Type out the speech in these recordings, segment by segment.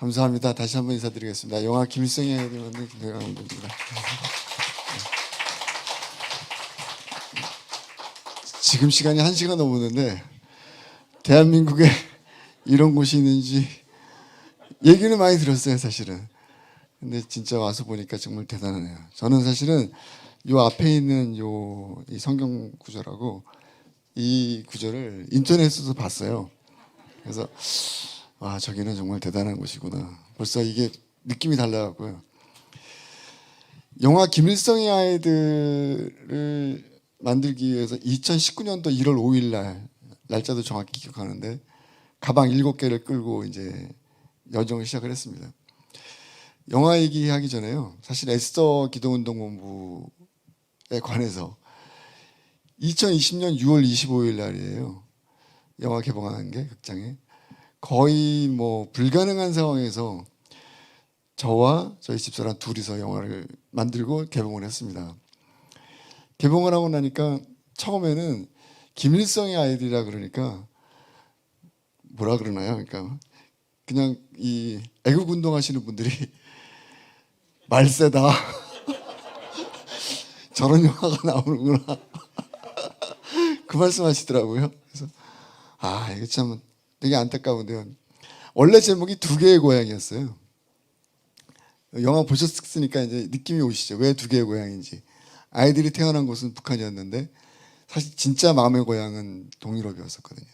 감사합니다. 다시 한번 인사드리겠습니다. 영화 김일성의 아이들 만든 김영환입니다. 지금 시간이 1시가 넘었는데 대한민국에 이런 곳이 있는지 얘기는 많이 들었어요, 사실은. 근데 진짜 와서 보니까 정말 대단하네요. 저는 사실은 요 앞에 있는 이 성경 구절하고 이 구절을 인터넷에서 봤어요. 그래서 와, 저기는 정말 대단한 곳이구나. 벌써 이게 느낌이 달라갖고요. 영화 김일성의 아이들을 만들기 위해서 2019년도 1월 5일 날, 날짜도 정확히 기억하는데 가방 7개를 끌고 이제 여정을 시작을 했습니다. 영화 얘기하기 전에요. 사실 에스더 기도운동본부에 관해서 2020년 6월 25일 날이에요. 영화 개봉한 게 극장에. 거의 뭐 불가능한 상황에서 저와 저희 집사람 둘이서 영화를 만들고 개봉을 했습니다. 개봉을 하고 나니까 처음에는 김일성의 아이들이라 그러니까 뭐라 그러나요? 그러니까 그냥 이 애국 운동하시는 분들이 말세다. 저런 영화가 나오는구나. 그 말씀하시더라고요. 그래서 이게 참 되게 안타까운데요. 원래 제목이 2개의 고향이었어요. 영화 보셨으니까 이제 느낌이 오시죠. 왜 2개의 고향인지. 아이들이 태어난 곳은 북한이었는데 사실 진짜 마음의 고향은 동유럽이었었거든요.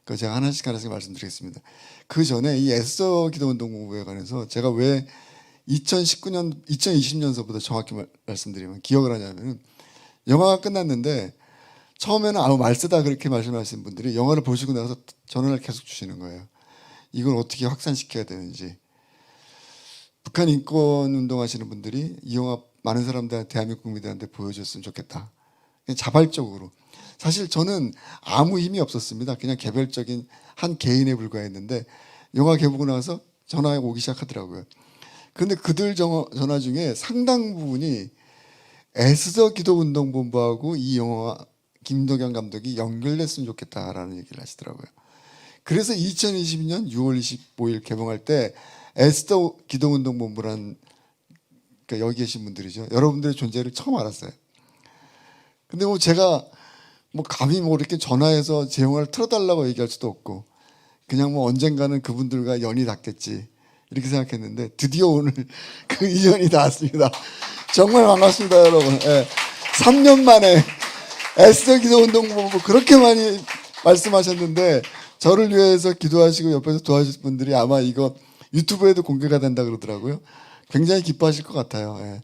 그래서 제가 하나씩 말씀드리겠습니다. 그 전에 이 에스더 기도운동본부에 관해서 제가 왜 2020년서부터 정확히 말씀드리면 기억을 하냐면은 영화가 끝났는데 처음에는 말세다 그렇게 말씀하시는 분들이 영화를 보시고 나서 전화를 계속 주시는 거예요. 이걸 어떻게 확산시켜야 되는지. 북한 인권 운동하시는 분들이 이 영화 많은 사람들한테, 대한민국 국민들한테 보여줬으면 좋겠다. 그냥 자발적으로. 사실 저는 아무 힘이 없었습니다. 그냥 개별적인 한 개인에 불과했는데 영화 개봉하고 나서 전화가 오기 시작하더라고요. 그런데 그들 전화 중에 상당 부분이 에스더 기도운동본부하고 이 영화 김도경 감독이 연결됐으면 좋겠다라는 얘기를 하시더라고요. 그래서 2022년 6월 25일 개봉할 때 에스더 기도운동본부란, 그러니까 여기 계신 분들이죠. 여러분들의 존재를 처음 알았어요. 근데 뭐 제가 감히 이렇게 전화해서 제 영화를 틀어달라고 얘기할 수도 없고 그냥 언젠가는 그분들과 연이 닿겠지 이렇게 생각했는데 드디어 오늘 그 인연이 닿았습니다. 정말 반갑습니다, 여러분. 3년 만에 에스더 기도운동본부 그렇게 많이 말씀하셨는데 저를 위해서 기도하시고 옆에서 도와주실 분들이 아마 이거 유튜브에도 공개가 된다 그러더라고요. 굉장히 기뻐하실 것 같아요.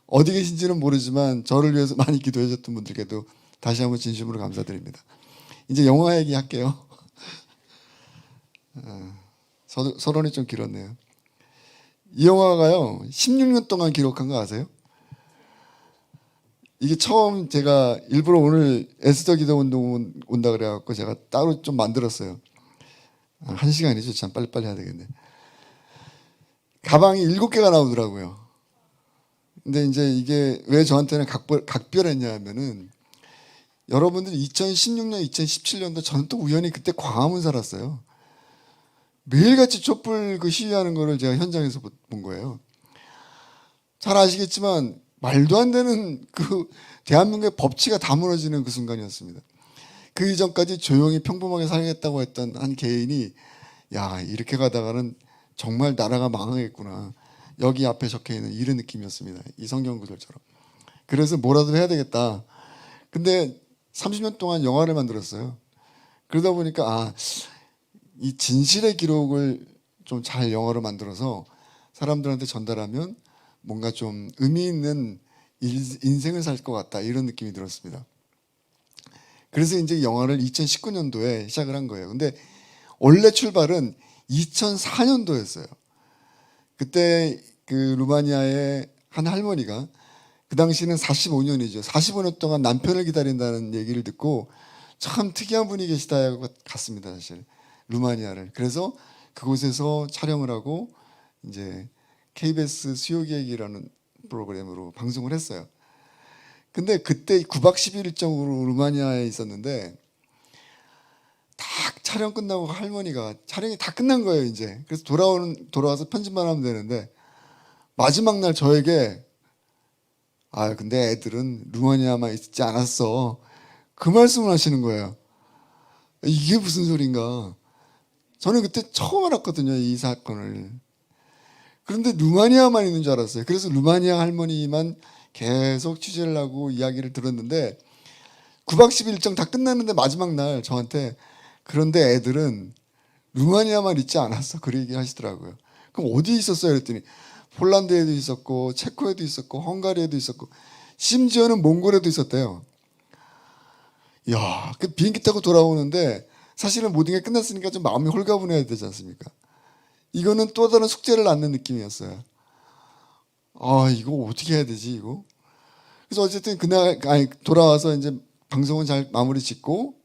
어디 계신지는 모르지만 저를 위해서 많이 기도해 주셨던 분들께도 다시 한번 진심으로 감사드립니다. 이제 영화 얘기할게요. 서론이 좀 길었네요. 이 영화가요 16년 동안 기록한 거 아세요? 이게 처음 제가 일부러 오늘 에스더 기도운동 온다 그래갖고 제가 따로 좀 만들었어요. 1시간이죠. 참 빨리빨리 해야 되겠네. 가방이 7개가 나오더라고요. 근데 이제 이게 왜 저한테는 각별했냐 하면은 여러분들이 2016년, 2017년도 저는 또 우연히 그때 광화문 살았어요. 매일같이 촛불 시위하는 거를 제가 현장에서 본 거예요. 잘 아시겠지만 말도 안 되는 대한민국의 법치가 다 무너지는 그 순간이었습니다. 그 이전까지 조용히 평범하게 살겠다고 했던 한 개인이 이렇게 가다가는 정말 나라가 망하겠구나. 여기 앞에 적혀있는 이런 느낌이었습니다. 이 성경 구절처럼. 그래서 뭐라도 해야 되겠다. 근데 30년 동안 영화를 만들었어요. 그러다 보니까 이 진실의 기록을 좀 잘 영화로 만들어서 사람들한테 전달하면 뭔가 좀 의미 있는 인생을 살 것 같다 이런 느낌이 들었습니다. 그래서 이제 영화를 2019년도에 시작을 한 거예요. 근데 원래 출발은 2004년도였어요. 그때 그 루마니아의 한 할머니가 그 당시는 45년이죠. 45년 동안 남편을 기다린다는 얘기를 듣고 참 특이한 분이 계시다 하고 갔습니다, 사실. 루마니아를. 그래서 그곳에서 촬영을 하고 이제 KBS 수요기획이라는 프로그램으로 방송을 했어요. 근데 그때 9박 10일 일정으로 루마니아에 있었는데 딱 촬영 끝나고 할머니가 촬영이 다 끝난 거예요 이제. 그래서 돌아와서 편집만 하면 되는데 마지막 날 저에게 아 근데 애들은 루마니아만 있지 않았어. 그 말씀을 하시는 거예요. 이게 무슨 소린가. 저는 그때 처음 알았거든요 이 사건을. 그런데 루마니아만 있는 줄 알았어요. 그래서 루마니아 할머니만 계속 취재를 하고 이야기를 들었는데 9박 10일 일정 다 끝났는데 마지막 날 저한테 그런데 애들은 루마니아만 있지 않았어. 그 얘기 하시더라고요. 그럼 어디 있었어요? 그랬더니 폴란드에도 있었고 체코에도 있었고 헝가리에도 있었고 심지어는 몽골에도 있었대요. 이야, 그 비행기 타고 돌아오는데 사실은 모든 게 끝났으니까 좀 마음이 홀가분해야 되지 않습니까? 이거는 또 다른 숙제를 안는 느낌이었어요. 아, 이거 어떻게 해야 되지, 이거? 그래서 어쨌든 그날 돌아와서 이제 방송은 잘 마무리 짓고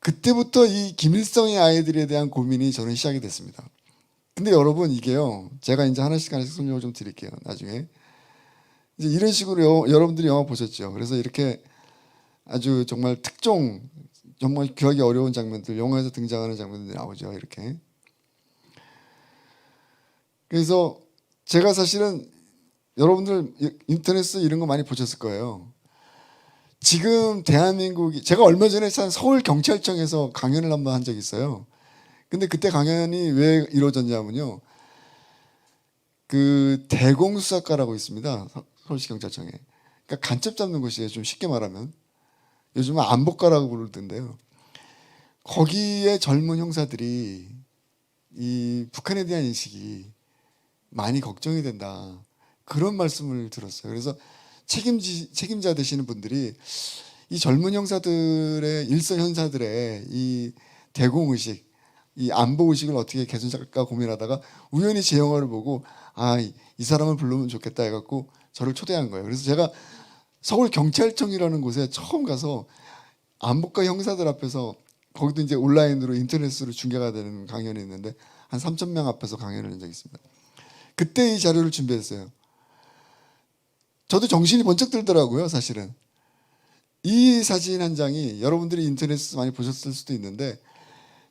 그때부터 이 김일성의 아이들에 대한 고민이 저는 시작이 됐습니다. 근데 여러분 이게요, 제가 이제 하나씩 설명을 좀 드릴게요. 나중에 이제 이런 식으로 여러분들이 영화 보셨죠. 그래서 이렇게 아주 정말 특종, 정말 구하기 어려운 장면들, 영화에서 등장하는 장면들이 나오죠. 이렇게. 그래서 제가 사실은 여러분들 인터넷에 이런 거 많이 보셨을 거예요. 지금 대한민국이 제가 얼마 전에 서울 경찰청에서 강연을 한번 한 적이 있어요. 근데 그때 강연이 왜 이루어졌냐면요. 그 대공수사과라고 있습니다. 서울시 경찰청에. 그러니까 간첩 잡는 곳이에요. 좀 쉽게 말하면. 요즘은 안보과라고 부르던데요. 거기에 젊은 형사들이 이 북한에 대한 인식이 많이 걱정이 된다. 그런 말씀을 들었어요. 그래서 책임자 되시는 분들이 이 젊은 형사들의 일선 형사들의 이 대공의식, 이 안보의식을 어떻게 개선할까 고민하다가 우연히 제 영화를 보고 아, 이 사람을 부르면 좋겠다 해갖고 저를 초대한 거예요. 그래서 제가 서울 경찰청이라는 곳에 처음 가서 안보과 형사들 앞에서 거기도 이제 온라인으로 인터넷으로 중계가 되는 강연이 있는데 한 3,000명 앞에서 강연을 한 적이 있습니다. 그때 이 자료를 준비했어요. 저도 정신이 번쩍 들더라고요, 사실은. 이 사진 한 장이 여러분들이 인터넷에서 많이 보셨을 수도 있는데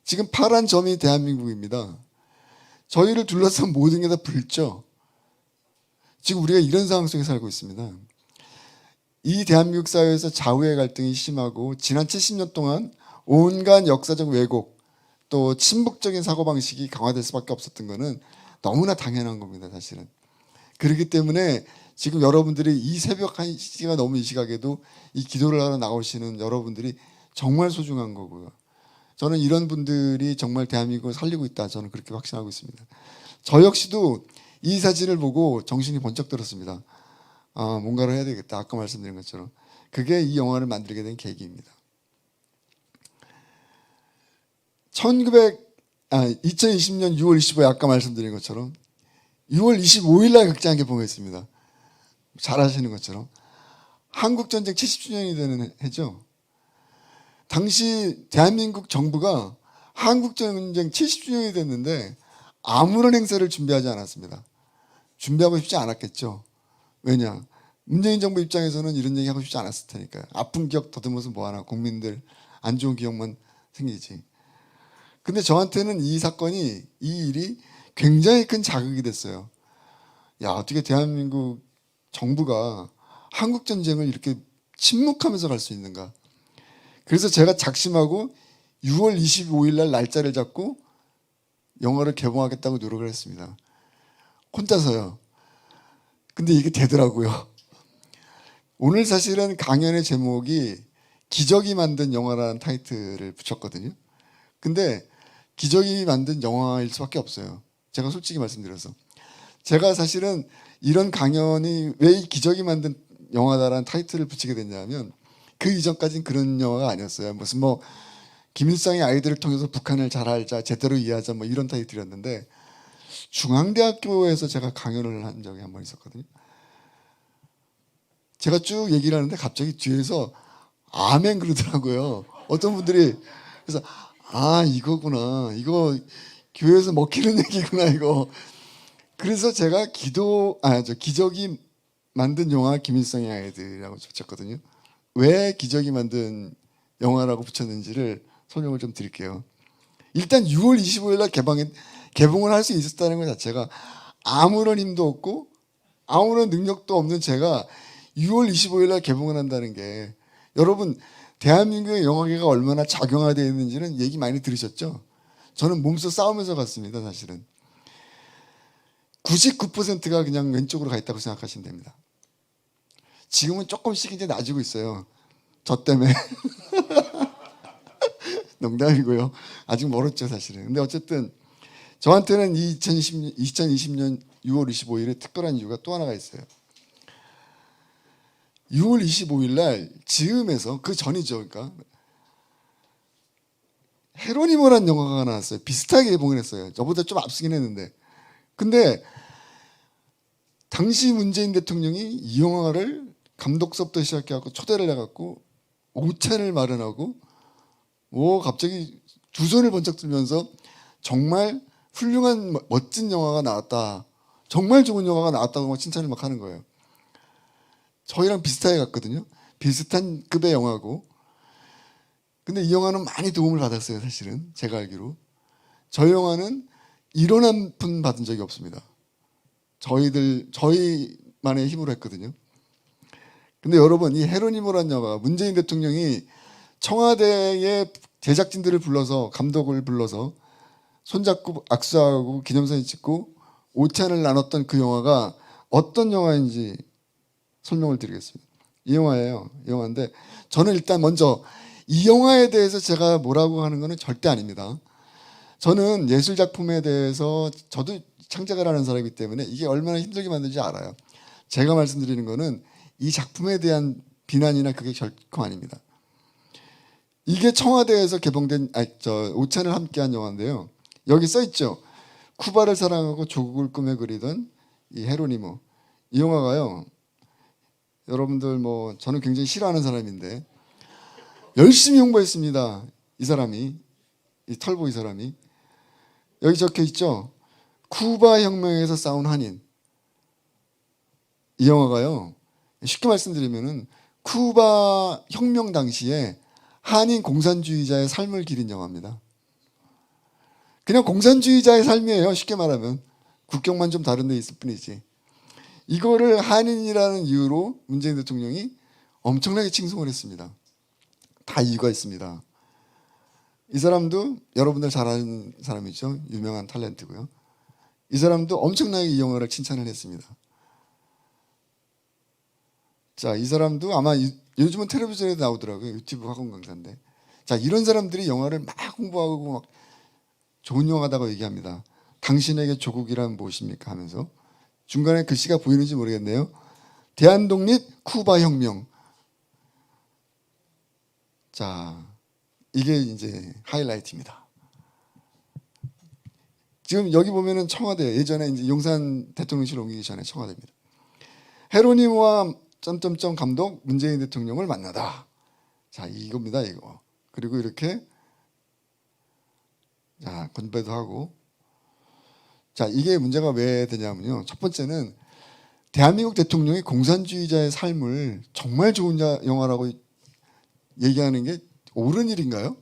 지금 파란 점이 대한민국입니다. 저희를 둘러싼 모든 게 다 붉죠. 지금 우리가 이런 상황 속에 살고 있습니다. 이 대한민국 사회에서 좌우의 갈등이 심하고 지난 70년 동안 온갖 역사적 왜곡 또 친북적인 사고방식이 강화될 수밖에 없었던 것은 너무나 당연한 겁니다. 사실은. 그렇기 때문에 지금 여러분들이 이 새벽 1시가 넘은 이 시각에도 이 기도를 하러 나오시는 여러분들이 정말 소중한 거고요. 저는 이런 분들이 정말 대한민국을 살리고 있다. 저는 그렇게 확신하고 있습니다. 저 역시도 이 사진을 보고 정신이 번쩍 들었습니다. 아, 뭔가를 해야 되겠다. 아까 말씀드린 것처럼. 그게 이 영화를 만들게 된 계기입니다. 2020년 6월 25일 아까 말씀드린 것처럼 6월 25일 날 극장에 개봉했습니다. 잘 아시는 것처럼. 한국전쟁 70주년이 되는 해죠. 당시 대한민국 정부가 한국전쟁 70주년이 됐는데 아무런 행사를 준비하지 않았습니다. 준비하고 싶지 않았겠죠. 왜냐? 문재인 정부 입장에서는 이런 얘기 하고 싶지 않았을 테니까요. 아픈 기억 더듬어서 뭐하나. 국민들 안 좋은 기억만 생기지. 근데 저한테는 이 사건이, 이 일이 굉장히 큰 자극이 됐어요. 야, 어떻게 대한민국 정부가 한국전쟁을 이렇게 침묵하면서 갈 수 있는가. 그래서 제가 작심하고 6월 25일 날 날짜를 잡고 영화를 개봉하겠다고 노력을 했습니다. 혼자서요. 근데 이게 되더라고요. 오늘 사실은 강연의 제목이 기적이 만든 영화라는 타이틀을 붙였거든요. 근데 기적이 만든 영화일 수밖에 없어요. 제가 솔직히 말씀드려서. 제가 사실은 이런 강연이 왜 이 기적이 만든 영화다라는 타이틀을 붙이게 됐냐면 그 이전까지는 그런 영화가 아니었어요. 무슨 뭐 김일성의 아이들을 통해서 북한을 잘 알자, 제대로 이해하자 뭐 이런 타이틀이었는데 중앙대학교에서 제가 강연을 한 적이 한 번 있었거든요. 제가 쭉 얘기를 하는데 갑자기 뒤에서 아멘 그러더라고요. 어떤 분들이. 그래서 아, 이거구나. 이거 교회에서 먹히는 얘기구나 이거. 그래서 제가 기적이 만든 영화 김일성의 아이들이라고 붙였거든요. 왜 기적이 만든 영화라고 붙였는지를 설명을 좀 드릴게요. 일단 6월 25일 날 개봉을 할 수 있었다는 것 자체가 아무런 힘도 없고 아무런 능력도 없는 제가 6월 25일 날 개봉을 한다는 게, 여러분 대한민국의 영화계가 얼마나 작용화되어 있는지는 얘기 많이 들으셨죠? 저는 몸소 싸우면서 갔습니다. 사실은 99%가 그냥 왼쪽으로 가 있다고 생각하시면 됩니다. 지금은 조금씩 이제 나아지고 있어요. 저 때문에. 농담이고요. 아직 멀었죠, 사실은. 근데 어쨌든 저한테는 2020년 6월 25일에 특별한 이유가 또 하나가 있어요. 6월 25일 날 즈음에서, 그 전이죠, 그러니까 헤로니모라는 영화가 나왔어요. 비슷하게 개봉을 했어요. 저보다 좀 앞서긴 했는데, 근데 당시 문재인 대통령이 이 영화를 감독서부터 시작해갖고 초대를 해갖고 오찬을 마련하고 갑자기 두 손을 번쩍 들면서 정말 훌륭한 멋진 영화가 나왔다, 정말 좋은 영화가 나왔다고 칭찬을 막 하는 거예요. 저희랑 비슷하게 갔거든요. 비슷한 급의 영화고. 근데 이 영화는 많이 도움을 받았어요. 사실은 제가 알기로 저희 영화는 이런 한 푼 받은 적이 없습니다. 저희만의 힘으로 했거든요. 근데 여러분, 이 헤로니모란 영화, 문재인 대통령이 청와대의 제작진들을 불러서, 감독을 불러서 손잡고 악수하고 기념사진 찍고 오찬을 나눴던 그 영화가 어떤 영화인지 설명을 드리겠습니다. 이 영화예요. 이 영화인데, 저는 일단 먼저 이 영화에 대해서 제가 뭐라고 하는 거는 절대 아닙니다. 저는 예술 작품에 대해서, 저도 창작을 하는 사람이기 때문에 이게 얼마나 힘들게 만든지 알아요. 제가 말씀드리는 거는 이 작품에 대한 비난이나 그게 결코 아닙니다. 이게 청와대에서 개봉된 오찬을 함께한 영화인데요. 여기 써 있죠. 쿠바를 사랑하고 조국을 꿈에 그리던 이 헤로니모. 이 영화가요, 여러분들 뭐 저는 굉장히 싫어하는 사람인데 열심히 홍보했습니다. 이 사람이, 이 털보 이 사람이. 여기 적혀 있죠. 쿠바 혁명에서 싸운 한인. 이 영화가요, 쉽게 말씀드리면은 쿠바 혁명 당시에 한인 공산주의자의 삶을 기린 영화입니다. 그냥 공산주의자의 삶이에요. 쉽게 말하면 국경만 좀 다른 데 있을 뿐이지. 이거를 한인이라는 이유로 문재인 대통령이 엄청나게 칭송을 했습니다. 다 이유가 있습니다. 이 사람도 여러분들 잘 아는 사람이죠. 유명한 탤런트고요. 이 사람도 엄청나게 이 영화를 칭찬을 했습니다. 자, 이 사람도 아마 요즘은 텔레비전에도 나오더라고요. 유튜브 학원 강사인데. 자, 이런 사람들이 영화를 막 홍보하고 막 좋은 영화다고 얘기합니다. 당신에게 조국이란 무엇입니까 하면서 중간에 글씨가 보이는지 모르겠네요. 대한독립 쿠바 혁명. 자, 이게 이제 하이라이트입니다. 지금 여기 보면은 청와대, 예전에 이제 용산 대통령실 옮기기 전에 청와대입니다. 헤로니모와 점점점 감독 문재인 대통령을 만나다. 자, 이겁니다, 이거. 그리고 이렇게 자, 건배도 하고. 자, 이게 문제가 왜 되냐면요. 첫 번째는 대한민국 대통령이 공산주의자의 삶을 정말 좋은 영화라고 얘기하는 게 옳은 일인가요?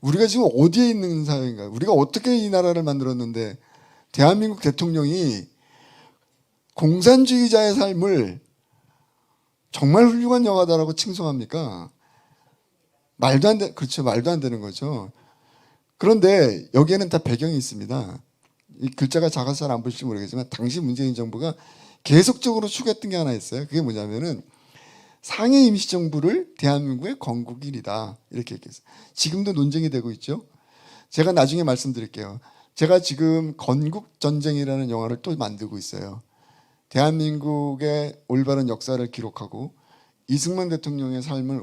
우리가 지금 어디에 있는 사회인가요? 우리가 어떻게 이 나라를 만들었는데 대한민국 대통령이 공산주의자의 삶을 정말 훌륭한 영화다라고 칭송합니까? 그렇죠. 말도 안 되는 거죠. 그런데 여기에는 다 배경이 있습니다. 이 글자가 작아서 잘 안 보실지 모르겠지만 당시 문재인 정부가 계속적으로 추구했던 게 하나 있어요. 그게 뭐냐면은 상해 임시정부를 대한민국의 건국일이다, 이렇게 얘기했어요. 지금도 논쟁이 되고 있죠. 제가 나중에 말씀드릴게요. 제가 지금 건국전쟁이라는 영화를 또 만들고 있어요. 대한민국의 올바른 역사를 기록하고 이승만 대통령의 삶을,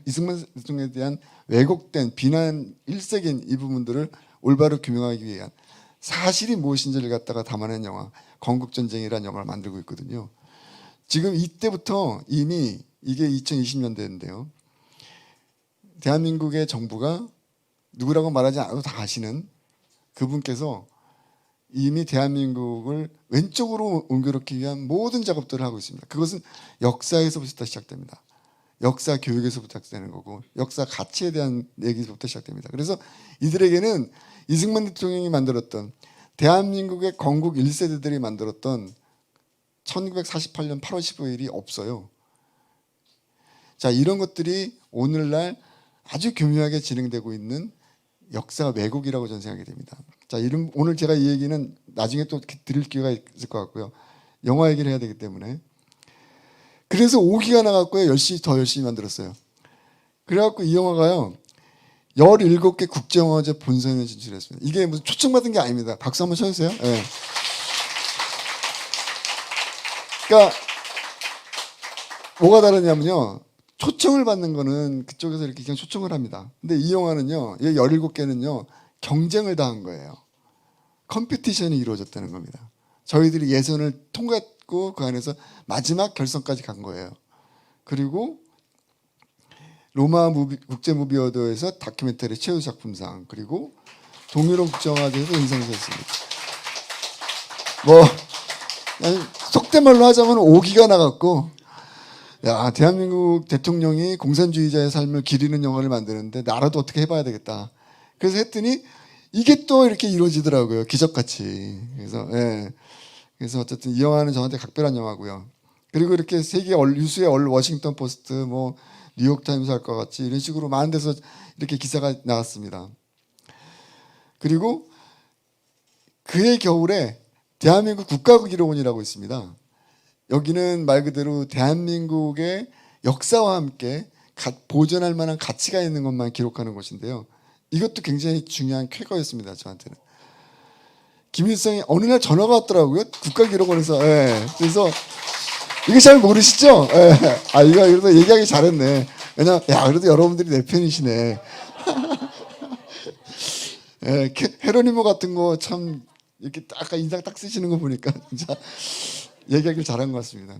이승만 대통령에 대한 왜곡된 비난 일색인 이 부분들을 올바로 규명하기 위한 사실이 무엇인지를 갖다가 담아낸 영화, 건국전쟁이라는 영화를 만들고 있거든요. 지금 이때부터 이미, 이게 2020년대인데요. 대한민국의 정부가 누구라고 말하지 않아도 다 아시는 그분께서 이미 대한민국을 왼쪽으로 옮겨놓기 위한 모든 작업들을 하고 있습니다. 그것은 역사에서부터 시작됩니다. 역사 교육에서부터 시작되는 거고 역사 가치에 대한 얘기부터 시작됩니다. 그래서 이들에게는 이승만 대통령이 만들었던 대한민국의 건국 1세대들이 만들었던 1948년 8월 15일이 없어요. 자, 이런 것들이 오늘날 아주 교묘하게 진행되고 있는 역사 왜곡이라고 저는 생각이 됩니다. 자, 오늘 제가 이 얘기는 나중에 또 드릴 기회가 있을 것 같고요. 영화 얘기를 해야 되기 때문에. 그래서 5기가 나갔고요. 더 열심히 만들었어요. 그래갖고 이 영화가요. 17개 국제영화제 본선에 진출했습니다. 이게 무슨 초청받은 게 아닙니다. 박수 한번 쳐주세요. 네. 그러니까 뭐가 다르냐면요. 초청을 받는 거는 그쪽에서 이렇게 그냥 초청을 합니다. 근데 이 영화는요. 이 17개는요. 경쟁을 당한 거예요. 컴피티션이 이루어졌다는 겁니다. 저희들이 예선을 통과했고 그 안에서 마지막 결선까지 간 거예요. 그리고 로마 국제무비어워드에서 다큐멘터리 최우 작품상, 그리고 동유럽 국제영화제에서 인상했습니다. 뭐 속된 말로 하자면 5기가 나갔고, 야, 대한민국 대통령이 공산주의자의 삶을 기리는 영화를 만드는데 나라도 어떻게 해봐야 되겠다. 그래서 했더니 이게 또 이렇게 이루어지더라고요. 기적같이. 그래서 예. 그래서 어쨌든 이 영화는 저한테 각별한 영화고요. 그리고 이렇게 세계 유수의 워싱턴 포스트, 뭐 뉴욕 타임스 할 것 같이 이런 식으로 많은 데서 이렇게 기사가 나왔습니다. 그리고 그해 겨울에 대한민국 국가기록원이라고 있습니다. 여기는 말 그대로 대한민국의 역사와 함께 보존할 만한 가치가 있는 것만 기록하는 곳인데요. 이것도 굉장히 중요한 쾌거였습니다. 저한테는. 김일성이 어느 날 전화가 왔더라고요. 국가기록원에서. 예. 그래서 이거 잘 모르시죠? 예. 아, 이거 그래도 얘기하기 잘했네. 왜냐면 야, 그래도 여러분들이 내 편이시네. 예, 헤로니모 같은 거 참 이렇게 아까 인상 딱 쓰시는 거 보니까 진짜 얘기하길 잘한 것 같습니다.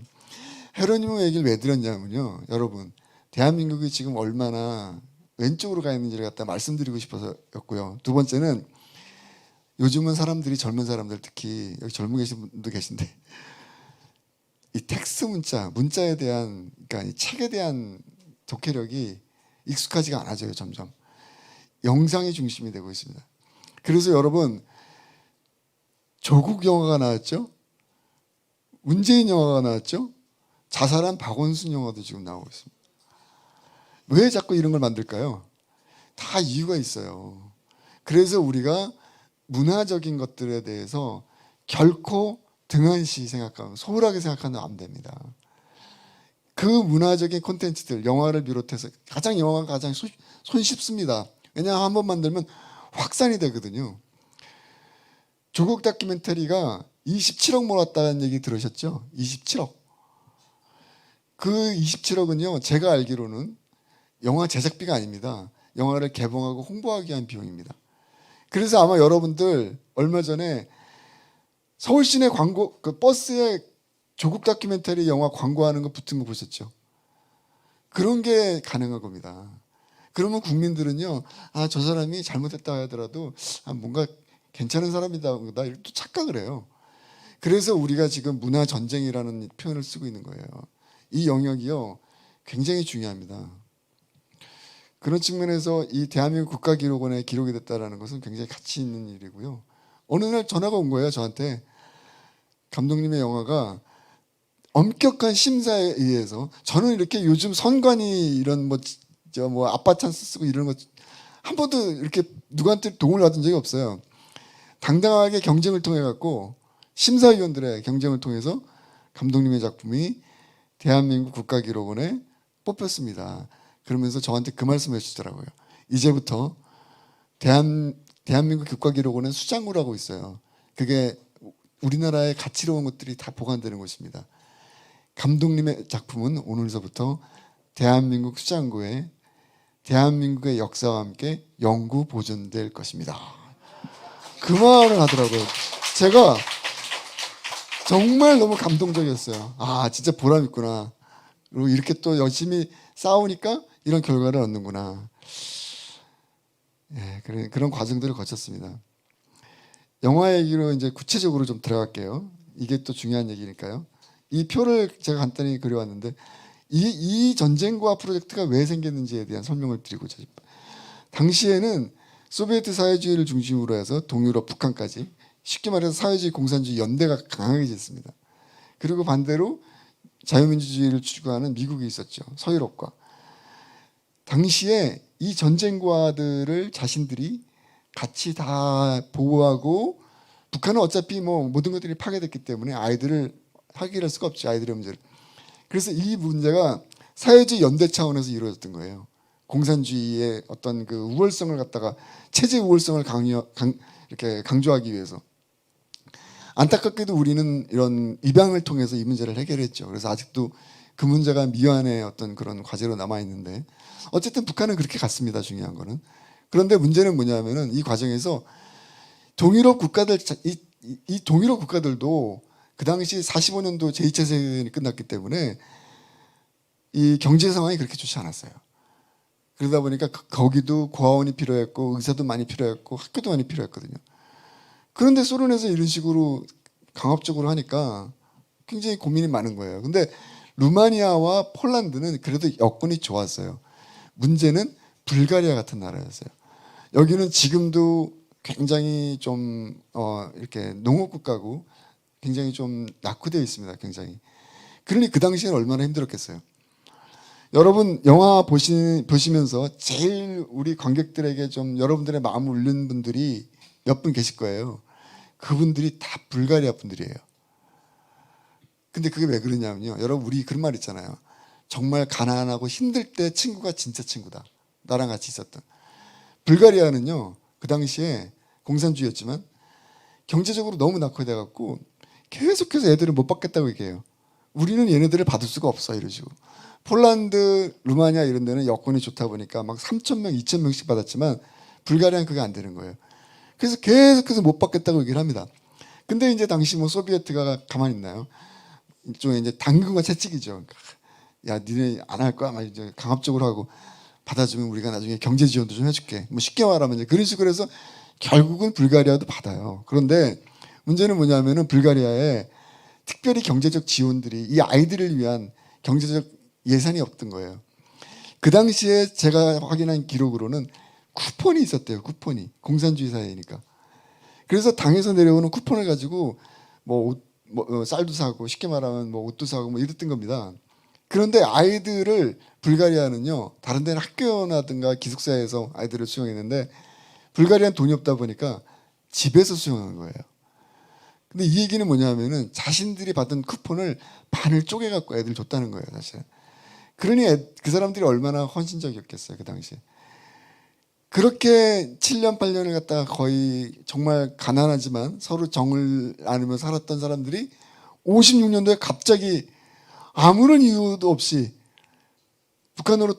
헤로니모 얘기를 왜 드렸냐면요. 여러분, 대한민국이 지금 얼마나 왼쪽으로 가 있는지를 갖다 말씀드리고 싶어서였고요. 두 번째는 요즘은 사람들이, 젊은 사람들 특히 여기 젊은 계신 분도 계신데 이 텍스트 문자에 대한, 그러니까 이 책에 대한 독해력이 익숙하지가 않아져요. 점점 영상이 중심이 되고 있습니다. 그래서 여러분, 조국 영화가 나왔죠. 문재인 영화가 나왔죠. 자살한 박원순 영화도 지금 나오고 있습니다. 왜 자꾸 이런 걸 만들까요? 다 이유가 있어요. 그래서 우리가 문화적인 것들에 대해서 결코 등한시 생각하고 소홀하게 생각하면 안 됩니다. 그 문화적인 콘텐츠들, 영화를 비롯해서 영화가 가장 손쉽습니다. 왜냐하면 한 번 만들면 확산이 되거든요. 조국 다큐멘터리가 27억 몰았다는 얘기 들으셨죠? 27억. 그 27억은요, 제가 알기로는 영화 제작비가 아닙니다. 영화를 개봉하고 홍보하기 위한 비용입니다. 그래서 아마 여러분들 얼마 전에 서울시내 광고, 그 버스에 조국 다큐멘터리 영화 광고하는 거 붙은 거 보셨죠? 그런 게 가능한 겁니다. 그러면 국민들은요, 아, 저 사람이 잘못했다 하더라도 뭔가 괜찮은 사람이다, 이렇게 또 착각을 해요. 그래서 우리가 지금 문화 전쟁이라는 표현을 쓰고 있는 거예요. 이 영역이요, 굉장히 중요합니다. 그런 측면에서 이 대한민국 국가기록원에 기록이 됐다는 것은 굉장히 가치 있는 일이고요. 어느 날 전화가 온 거예요, 저한테. 감독님의 영화가 엄격한 심사에 의해서, 저는 이렇게 요즘 선관위 이런 뭐 아빠 찬스 쓰고 이런 거 한 번도 이렇게 누구한테 도움을 받은 적이 없어요. 당당하게 경쟁을 통해 갖고 심사위원들의 경쟁을 통해서 감독님의 작품이 대한민국 국가기록원에 뽑혔습니다. 그러면서 저한테 그 말씀을 해주더라고요. 이제부터 대한민국 국가기록원은 수장고라고 있어요. 그게 우리나라의 가치로운 것들이 다 보관되는 곳입니다. 감독님의 작품은 오늘서부터 대한민국 수장고에 대한민국의 역사와 함께 영구 보존될 것입니다. 그 말을 하더라고요. 제가 정말 너무 감동적이었어요. 아, 진짜 보람 있구나. 그리고 이렇게 또 열심히 싸우니까 이런 결과를 얻는구나. 예, 그런 과정들을 거쳤습니다. 영화 얘기로 이제 구체적으로 좀 들어갈게요. 이게 또 중요한 얘기니까요. 이 표를 제가 간단히 그려왔는데, 이 전쟁과 프로젝트가 왜 생겼는지에 대한 설명을 드리고자 당시에는 소비에트 사회주의를 중심으로 해서 동유럽, 북한까지 쉽게 말해서 사회주의 공산주의 연대가 강하게 있었습니다. 그리고 반대로 자유민주주의를 추구하는 미국이 있었죠. 서유럽과. 당시에 이 전쟁과들을 자신들이 같이 다 보호하고 북한은 어차피 뭐 모든 것들이 파괴됐기 때문에 아이들을 해결할 수가 없죠. 아이들의 문제를. 그래서 이 문제가 사회주의 연대 차원에서 이루어졌던 거예요. 공산주의의 어떤 그 우월성을 갖다가 체제 우월성을 이렇게 강조하기 위해서. 안타깝게도 우리는 이런 입양을 통해서 이 문제를 해결했죠. 그래서 아직도 그 문제가 미완의 어떤 그런 과제로 남아 있는데 어쨌든 북한은 그렇게 갔습니다. 중요한 거는. 그런데 문제는 뭐냐면은 이 과정에서 동유럽 국가들 이 동유럽 국가들도 그 당시 45년도 제2차 세계대전이 끝났기 때문에 이 경제 상황이 그렇게 좋지 않았어요. 그러다 보니까 거기도 고아원이 필요했고 의사도 많이 필요했고 학교도 많이 필요했거든요. 그런데 소련에서 이런 식으로 강압적으로 하니까 굉장히 고민이 많은 거예요. 근데 루마니아와 폴란드는 그래도 여건이 좋았어요. 문제는 불가리아 같은 나라였어요. 여기는 지금도 굉장히 좀 이렇게 농업 국가고 굉장히 좀 낙후되어 있습니다. 굉장히. 그러니 그 당시에는 얼마나 힘들었겠어요. 여러분 영화 보시면서 제일 우리 관객들에게 좀 여러분들의 마음을 울린 분들이 몇 분 계실 거예요. 그분들이 다 불가리아 분들이에요. 근데 그게 왜 그러냐면요. 여러분 우리 그런 말 있잖아요. 정말 가난하고 힘들 때 친구가 진짜 친구다. 나랑 같이 있었던. 불가리아는요. 그 당시에 공산주의였지만 경제적으로 너무 낙후돼 갖고 계속해서 애들을 못 받겠다고 얘기해요. 우리는 얘네들을 받을 수가 없어 이러시고. 폴란드, 루마니아 이런 데는 여건이 좋다 보니까 막 3,000명, 2,000명씩 받았지만 불가리아는 그게 안 되는 거예요. 그래서 계속해서 못 받겠다고 얘기를 합니다. 근데 이제 당시 뭐 소비에트가 가만히 있나요? 일종의 이제 당근과 채찍이죠. 야, 니네 안 할 거야? 막 이제 강압적으로 하고 받아주면 우리가 나중에 경제 지원도 좀 해줄게. 뭐 쉽게 말하면 이제 그런 식으로 해서 결국은 불가리아도 받아요. 그런데 문제는 뭐냐면은 불가리아에 특별히 경제적 지원들이 이 아이들을 위한 경제적 예산이 없던 거예요. 그 당시에 제가 확인한 기록으로는 쿠폰이 있었대요. 쿠폰이. 공산주의 사회니까. 그래서 당에서 내려오는 쿠폰을 가지고 뭐 쌀도 사고 쉽게 말하면 뭐 옷도 사고 뭐 이랬던 겁니다. 그런데 아이들을 불가리아는요. 다른 데는 학교라든가 기숙사에서 아이들을 수용했는데 불가리아는 돈이 없다 보니까 집에서 수용한 거예요. 근데 이 얘기는 뭐냐면은 자신들이 받은 쿠폰을 반을 쪼개갖고 애들 줬다는 거예요. 사실. 그러니 그 사람들이 얼마나 헌신적이었겠어요. 그 당시에. 그렇게 7년 8년을 갖다가 거의 정말 가난하지만 서로 정을 나누며 살았던 사람들이 56년도에 갑자기 아무런 이유도 없이 북한으로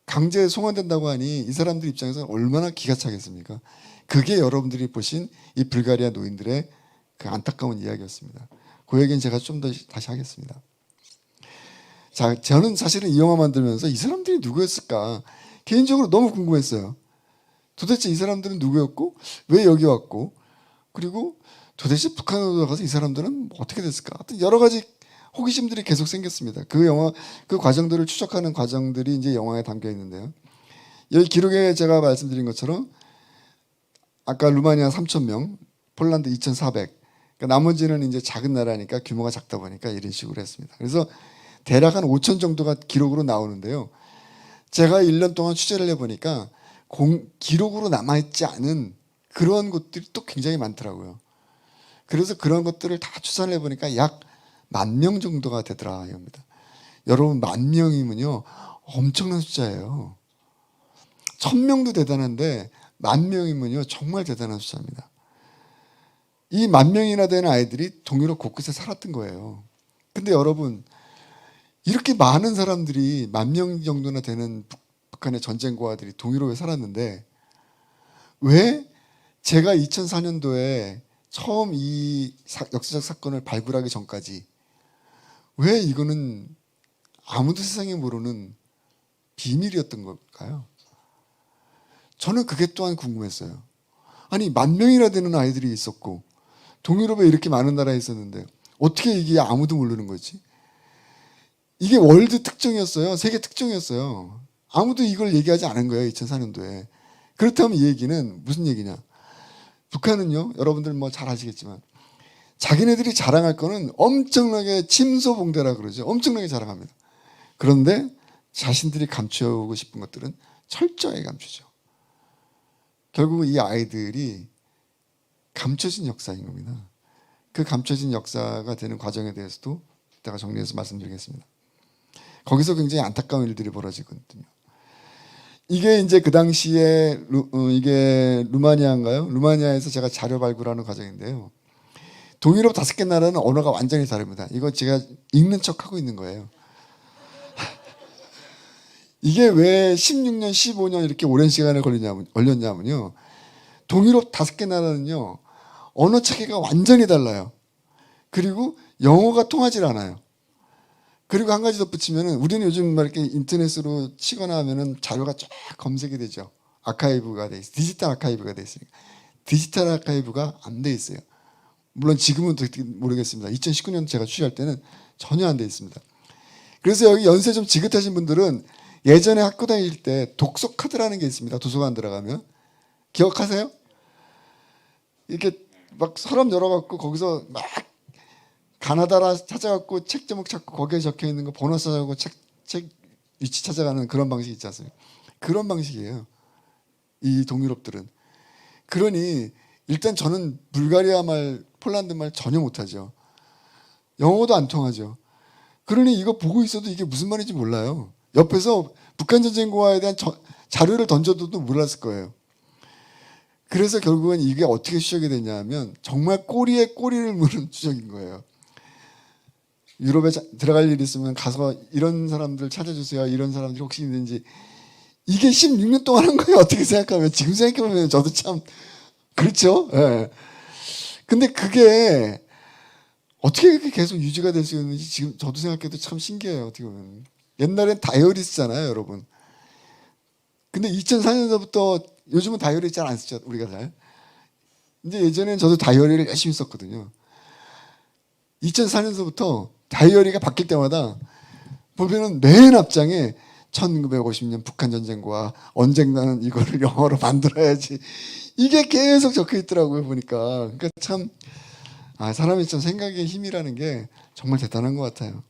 강제 송환된다고 하니 이 사람들 입장에서 얼마나 기가 차겠습니까? 그게 여러분들이 보신 이 불가리아 노인들의 그 안타까운 이야기였습니다. 그 얘기는 제가 좀 더 다시 하겠습니다. 자, 저는 사실은 이 영화 만들면서 이 사람들이 누구였을까 개인적으로 너무 궁금했어요. 도대체 이 사람들은 누구였고 왜 여기 왔고 그리고 도대체 북한으로 가서 이 사람들은 어떻게 됐을까? 하여튼 여러 가지 호기심들이 계속 생겼습니다. 그 영화 그 과정들을 추적하는 과정들이 이제 영화에 담겨 있는데요. 여기 기록에 제가 말씀드린 것처럼 아까 루마니아 3,000명, 폴란드 2,400. 그러니까 나머지는 이제 작은 나라니까 규모가 작다 보니까 이런 식으로 했습니다. 그래서 대략 한 5,000 정도가 기록으로 나오는데요. 제가 1년 동안 취재를 해보니까 기록으로 남아있지 않은 그런 것들이 또 굉장히 많더라고요. 그래서 그런 것들을 다 추산을 해보니까 약 10,000명 정도가 되더라 이겁니다. 여러분 10,000명이면요 엄청난 숫자예요. 1,000명도 대단한데 10,000명이면요 정말 대단한 숫자입니다. 이 10,000명이나 되는 아이들이 동유럽 곳곳에 살았던 거예요. 근데 여러분 이렇게 많은 사람들이 10,000명 정도나 되는 북한의 전쟁고아들이 동유럽에 살았는데 왜 제가 2004년도에 처음 이 역사적 사건을 발굴하기 전까지 왜 이거는 아무도 세상에 모르는 비밀이었던 걸까요? 저는 그게 또한 궁금했어요. 아니 10,000명이나 되는 아이들이 있었고 동유럽에 이렇게 많은 나라에 있었는데 어떻게 이게 아무도 모르는 거지? 이게 월드 특종이었어요. 세계 특종이었어요. 아무도 이걸 얘기하지 않은 거예요. 2004년도에. 그렇다면 이 얘기는 무슨 얘기냐? 북한은요, 여러분들 뭐 잘 아시겠지만 자기네들이 자랑할 거는 엄청나게 침소봉대라 그러죠. 엄청나게 자랑합니다. 그런데 자신들이 감추고 싶은 것들은 철저하게 감추죠. 결국 이 아이들이 감춰진 역사인 겁니다. 그 감춰진 역사가 되는 과정에 대해서도 이따가 정리해서 말씀드리겠습니다. 거기서 굉장히 안타까운 일들이 벌어지거든요. 이게 이제 그 당시에 이게 루마니아인가요? 루마니아에서 제가 자료 발굴하는 과정인데요. 동유럽 5개 나라는 언어가 완전히 다릅니다. 이거 제가 읽는 척하고 있는 거예요. 이게 왜 16년, 15년 이렇게 오랜 시간을 걸렸냐면요. 동유럽 5개 나라는요. 언어 체계가 완전히 달라요. 그리고 영어가 통하질 않아요. 그리고 한 가지 덧붙이면은 우리는 요즘 막 이렇게 인터넷으로 치거나 하면은 자료가 쫙 검색이 되죠. 아카이브가 돼 있어요. 디지털 아카이브가 돼 있으니까. 디지털 아카이브가 안 돼 있어요. 물론 지금은 모르겠습니다. 2019년 제가 취재할 때는 전혀 안 돼 있습니다. 그래서 여기 연세 좀 지긋하신 분들은 예전에 학교 다닐 때 독서 카드라는 게 있습니다. 도서관 들어가면. 기억하세요? 이렇게 막 서랍 열어갖고 거기서 막 가나다라 찾아갖고 책 제목 찾고 거기에 적혀 있는 거 번호 찾아가고 책 위치 찾아가는 그런 방식이 있지 않습니까? 그런 방식이에요. 이 동유럽들은. 그러니 일단 저는 불가리아 말, 폴란드 말 전혀 못하죠. 영어도 안 통하죠. 그러니 이거 보고 있어도 이게 무슨 말인지 몰라요. 옆에서 북한 전쟁과에 대한 자료를 던져도 몰랐을 거예요. 그래서 결국은 이게 어떻게 추적이 됐냐면 정말 꼬리에 꼬리를 무는 추적인 거예요. 유럽에 들어갈 일이 있으면 가서 이런 사람들 찾아주세요. 이런 사람들이 혹시 있는지. 이게 16년 동안 한 거예요. 어떻게 생각하면. 지금 생각해보면 저도 참 그렇죠. 예. 근데 그게 어떻게 그렇게 계속 유지가 될 수 있는지 지금 저도 생각해도 참 신기해요. 어떻게 보면. 옛날엔 다이어리 쓰잖아요, 여러분. 근데 2004년도부터 요즘은 다이어리 잘 안 쓰죠, 우리가 잘. 근데 예전엔 저도 다이어리를 열심히 썼거든요. 2004년도부터 다이어리가 바뀔 때마다 보면은 맨 앞장에 1950년 북한 전쟁과 언젠가는 이거를 영어로 만들어야지. 이게 계속 적혀 있더라고요, 보니까. 그러니까 참 사람이 참 생각의 힘이라는 게 정말 대단한 것 같아요.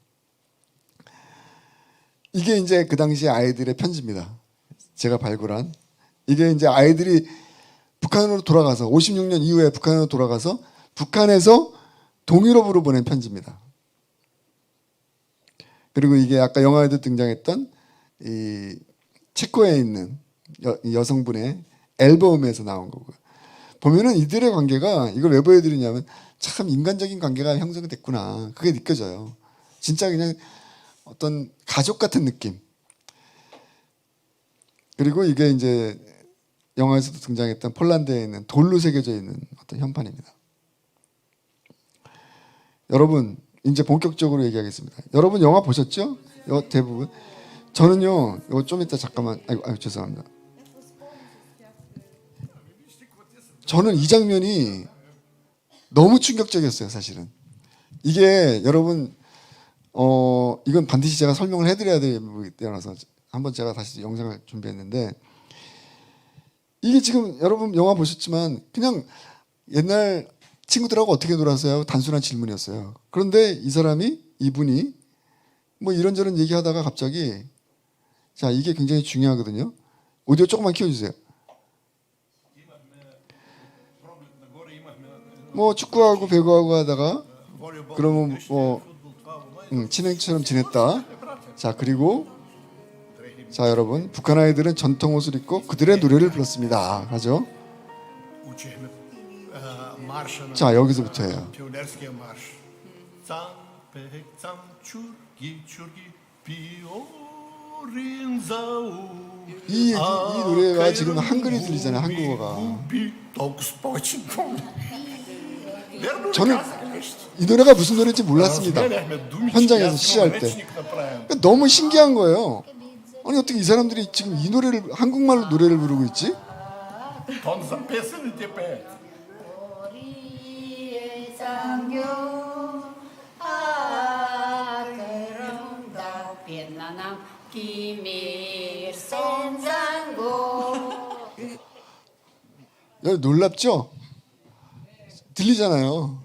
이게 이제 그 당시 아이들의 편지입니다. 제가 발굴한. 이게 이제 아이들이 북한으로 돌아가서 56년 이후에 북한으로 돌아가서 북한에서 동유럽으로 보낸 편지입니다. 그리고 이게 아까 영화에도 등장했던 이 체코에 있는 여성분의 앨범에서 나온 거고요. 보면은 이들의 관계가 이걸 왜 보여드리냐면 참 인간적인 관계가 형성됐구나. 그게 느껴져요. 진짜 그냥 어떤 가족 같은 느낌. 그리고 이게 이제 영화에서도 등장했던 폴란드에 있는 돌로 새겨져 있는 어떤 현판입니다. 여러분 이제 본격적으로 얘기하겠습니다. 여러분 영화 보셨죠? 대부분. 저는요. 이거 좀 이따 잠깐만. 아이고 죄송합니다. 저는 이 장면이 너무 충격적이었어요. 사실은. 이게 여러분 이건 반드시 제가 설명을 해드려야 되기 때문에 한번 제가 다시 영상을 준비했는데 이게 지금 여러분 영화 보셨지만 그냥 옛날 친구들하고 어떻게 놀았어요? 단순한 질문이었어요. 그런데 이분이 뭐 이런저런 얘기하다가 갑자기 자 이게 굉장히 중요하거든요. 오디오 조금만 키워주세요. 뭐 축구하고 배구하고 하다가 그러면 뭐 친행처럼 지냈다. 자 그리고 자 여러분 북한 아이들은 전통 옷을 입고 그들의 노래를 불렀습니다. 하죠. 자 여기서부터예요. 이 노래가 지금 한글이 들리잖아요. 한국어가. 저는 이 노래가 무슨 노래인지 몰랐습니다. 현장에서 시할 때. 너무 신기한 거예요. 아니 어떻게 이 사람들이 지금 이 노래를 한국말로 노래를 부르고 있지? 김일성장군. 여러분 놀랍죠? 들리잖아요.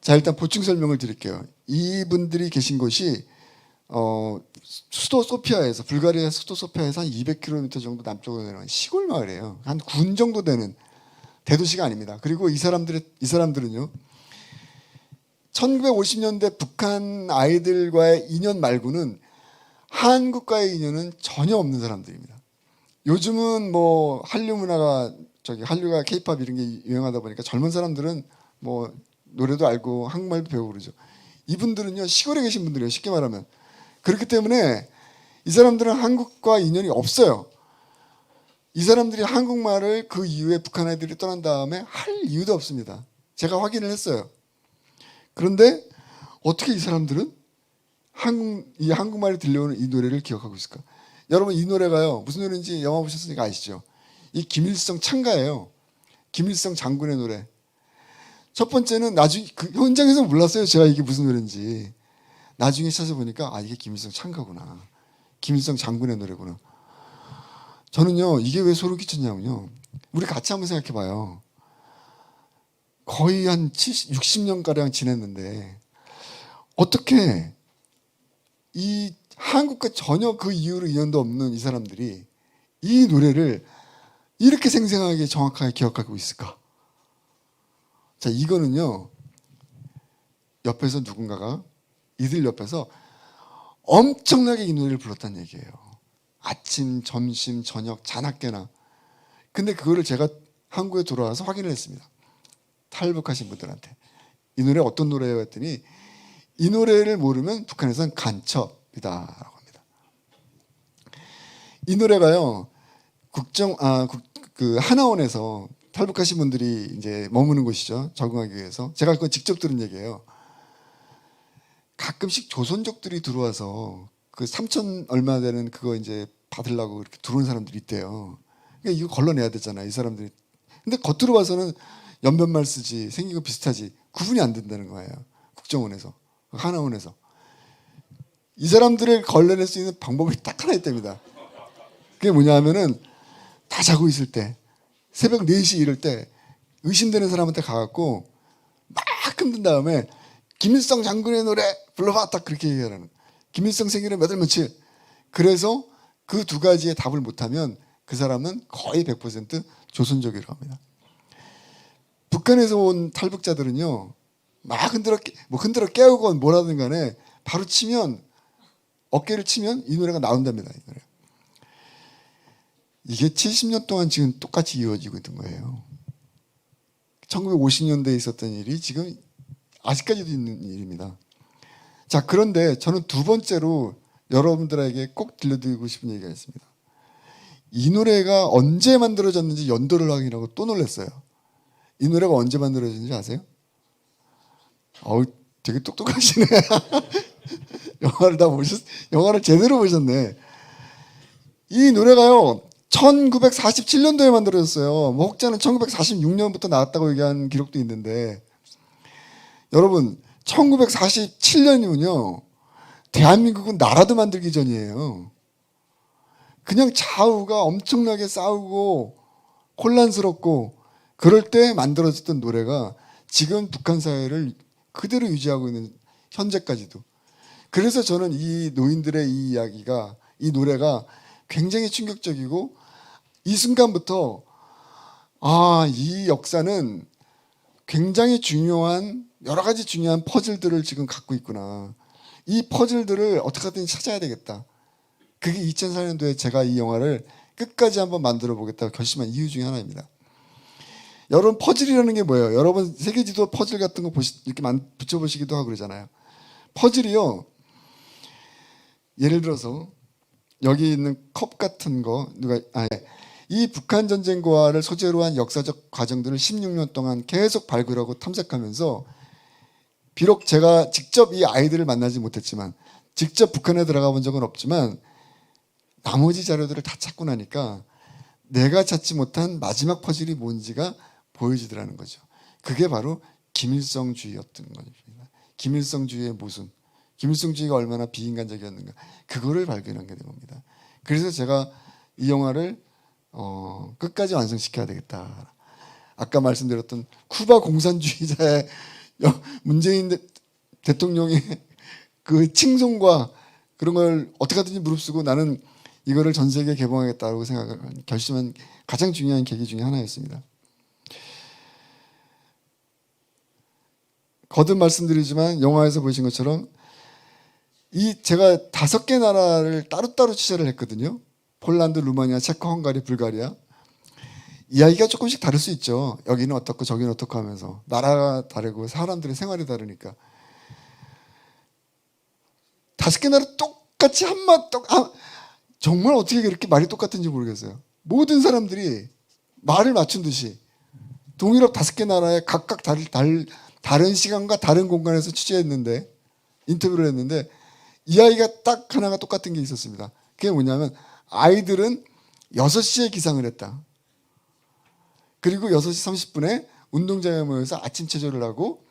자, 일단 보충 설명을 드릴게요. 이분들이 계신 곳이 수도 소피아에서, 불가리아 수도 소피아에서 한 200km 정도 남쪽으로 내려간 시골 마을이에요. 한 군 정도 되는 대도시가 아닙니다. 그리고 이 사람들은요, 1950년대 북한 아이들과의 인연 말고는 한국과의 인연은 전혀 없는 사람들입니다. 요즘은 뭐 한류 문화가, 한류가 케이팝 이런 게 유행하다 보니까 젊은 사람들은 뭐 노래도 알고 한국말도 배우고 그러죠. 이분들은요, 시골에 계신 분들이에요. 쉽게 말하면. 그렇기 때문에 이 사람들은 한국과 인연이 없어요. 이 사람들이 한국말을 그 이후에 북한 애들이 떠난 다음에 할 이유도 없습니다. 제가 확인을 했어요. 그런데 어떻게 이 사람들은 이 한국말이 들려오는 이 노래를 기억하고 있을까? 여러분, 이 노래가요, 무슨 노래인지 영화 보셨으니까 아시죠? 이 김일성 찬가예요. 김일성 장군의 노래. 첫 번째는 나중에 그 현장에서 몰랐어요. 제가 이게 무슨 노래인지. 나중에 찾아보니까 이게 김일성 찬가구나. 김일성 장군의 노래구나. 저는요, 이게 왜 소름 끼쳤냐면요, 우리 같이 한번 생각해 봐요. 거의 한 60년가량 지냈는데 어떻게 이 한국과 전혀 그 이후로 인연도 없는 이 사람들이 이 노래를 이렇게 생생하게 정확하게 기억하고 있을까? 자, 이거는요, 옆에서 누군가가 이들 옆에서 엄청나게 이 노래를 불렀다는 얘기예요. 아침, 점심, 저녁, 자나깨나. 근데 그거를 제가 한국에 돌아와서 확인을 했습니다. 탈북하신 분들한테. 이 노래 어떤 노래예요? 했더니 이 노래를 모르면 북한에서는 간첩이다라고 합니다. 이 노래가요, 그 하나원에서 탈북하신 분들이 이제 머무는 곳이죠. 적응하기 위해서. 제가 그거 직접 들은 얘기예요. 가끔씩 조선족들이 들어와서 그 3천 얼마 되는 그거 이제 받으려고 이렇게 들어오는 사람들이 있대요. 그러니까 이거 걸러내야 되잖아요, 이 사람들이. 근데 겉으로 봐서는 연변말 쓰지, 생긴 거 비슷하지, 구분이 안 된다는 거예요. 국정원에서, 하나원에서. 이 사람들을 걸러낼 수 있는 방법이 딱 하나 있답니다. 그게 뭐냐 하면은 다 자고 있을 때, 새벽 4시 이럴 때 의심되는 사람한테 가갖고 막 흔든 다음에 김일성 장군의 노래 불러봐, 딱 그렇게 얘기하라는. 김일성 생일은 몇 월 며칠. 그래서 그 두 가지의 답을 못하면 그 사람은 거의 100% 조선족이라고 합니다. 북한에서 온 탈북자들은요, 막 흔들어 깨우건 뭐라든 간에 바로 치면, 어깨를 치면 이 노래가 나온답니다. 이 노래. 이게 70년 동안 지금 똑같이 이어지고 있는 거예요. 1950년대에 있었던 일이 지금 아직까지도 있는 일입니다. 자, 그런데 저는 두 번째로 여러분들에게 꼭 들려드리고 싶은 얘기가 있습니다. 이 노래가 언제 만들어졌는지 연도를 확인하고 또 놀랐어요. 이 노래가 언제 만들어졌는지 아세요? 되게 똑똑하시네. 영화를 제대로 보셨네. 이 노래가요, 1947년도에 만들어졌어요. 뭐 혹자는 1946년부터 나왔다고 얘기한 기록도 있는데, 여러분, 1947년이면요, 대한민국은 나라도 만들기 전이에요. 그냥 좌우가 엄청나게 싸우고 혼란스럽고 그럴 때 만들어졌던 노래가 지금 북한 사회를 그대로 유지하고 있는, 현재까지도. 그래서 저는 이 노인들의 이 이야기가, 이 노래가 굉장히 충격적이고, 이 순간부터 이 역사는 굉장히 중요한, 여러 가지 중요한 퍼즐들을 지금 갖고 있구나. 이 퍼즐들을 어떻게 하든 찾아야 되겠다. 그게 2004년도에 제가 이 영화를 끝까지 한번 만들어 보겠다고 결심한 이유 중에 하나입니다. 여러분, 퍼즐이라는 게 뭐예요? 여러분 세계지도 퍼즐 같은 거 이렇게 붙여보시기도 하고 그러잖아요. 퍼즐이요, 예를 들어서 여기 있는 컵 같은 거, 이 북한 전쟁과를 소재로 한 역사적 과정들을 16년 동안 계속 발굴하고 탐색하면서, 비록 제가 직접 이 아이들을 만나지 못했지만, 직접 북한에 들어가 본 적은 없지만, 나머지 자료들을 다 찾고 나니까 내가 찾지 못한 마지막 퍼즐이 뭔지가 보여지더라는 거죠. 그게 바로 김일성주의였던 겁니다. 김일성주의의 모순, 김일성주의가 얼마나 비인간적이었는가 그거를 발견한 게 된 겁니다. 그래서 제가 이 영화를 끝까지 완성시켜야 되겠다. 아까 말씀드렸던 쿠바 공산주의자의 문재인 대통령의 그 칭송과 그런 걸 어떻게 하든지 무릅쓰고 나는 이거를 전 세계에 개봉하겠다고 생각한 결심한 가장 중요한 계기 중에 하나였습니다. 거듭 말씀드리지만 영화에서 보신 것처럼 제가 5개 나라를 따로따로 취재를 했거든요. 폴란드, 루마니아, 체코, 헝가리, 불가리아. 이야기가 조금씩 다를 수 있죠. 여기는 어떻고 저기는 어떻고 하면서 나라가 다르고 사람들의 생활이 다르니까 5개 나라 똑같이 정말 어떻게 그렇게 말이 똑같은지 모르겠어요. 모든 사람들이 말을 맞춘 듯이 동유럽 5개 나라에 각각 다른 시간과 다른 공간에서 취재했는데 인터뷰를 했는데 이야기가 딱 하나가 똑같은 게 있었습니다. 그게 뭐냐면 아이들은 6시에 기상을 했다. 그리고 6시 30분에 운동장에 모여서 아침 체조를 하고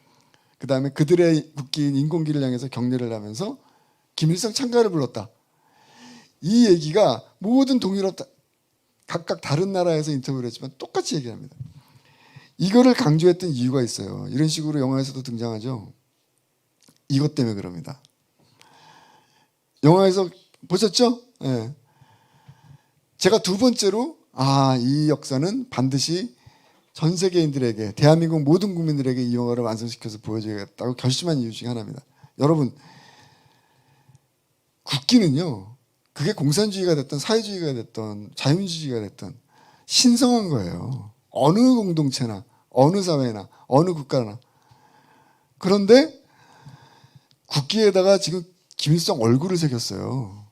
그 다음에 그들의 국기인 인공기를 향해서 경례를 하면서 김일성 찬가를 불렀다. 이 얘기가 모든 동유럽 각각 다른 나라에서 인터뷰를 했지만 똑같이 얘기합니다. 이거를 강조했던 이유가 있어요. 이런 식으로 영화에서도 등장하죠. 이것 때문에 그럽니다. 영화에서 보셨죠? 네. 제가 두 번째로 이 역사는 반드시 전 세계인들에게 대한민국 모든 국민들에게 이 영화를 완성시켜서 보여줘야겠다고 결심한 이유 중에 하나입니다. 여러분 국기는요. 그게 공산주의가 됐던 사회주의가 됐던 자유민주주의가 됐던 신성한 거예요. 어느 공동체나 어느 사회나 어느 국가나. 그런데 국기에다가 지금 김일성 얼굴을 새겼어요.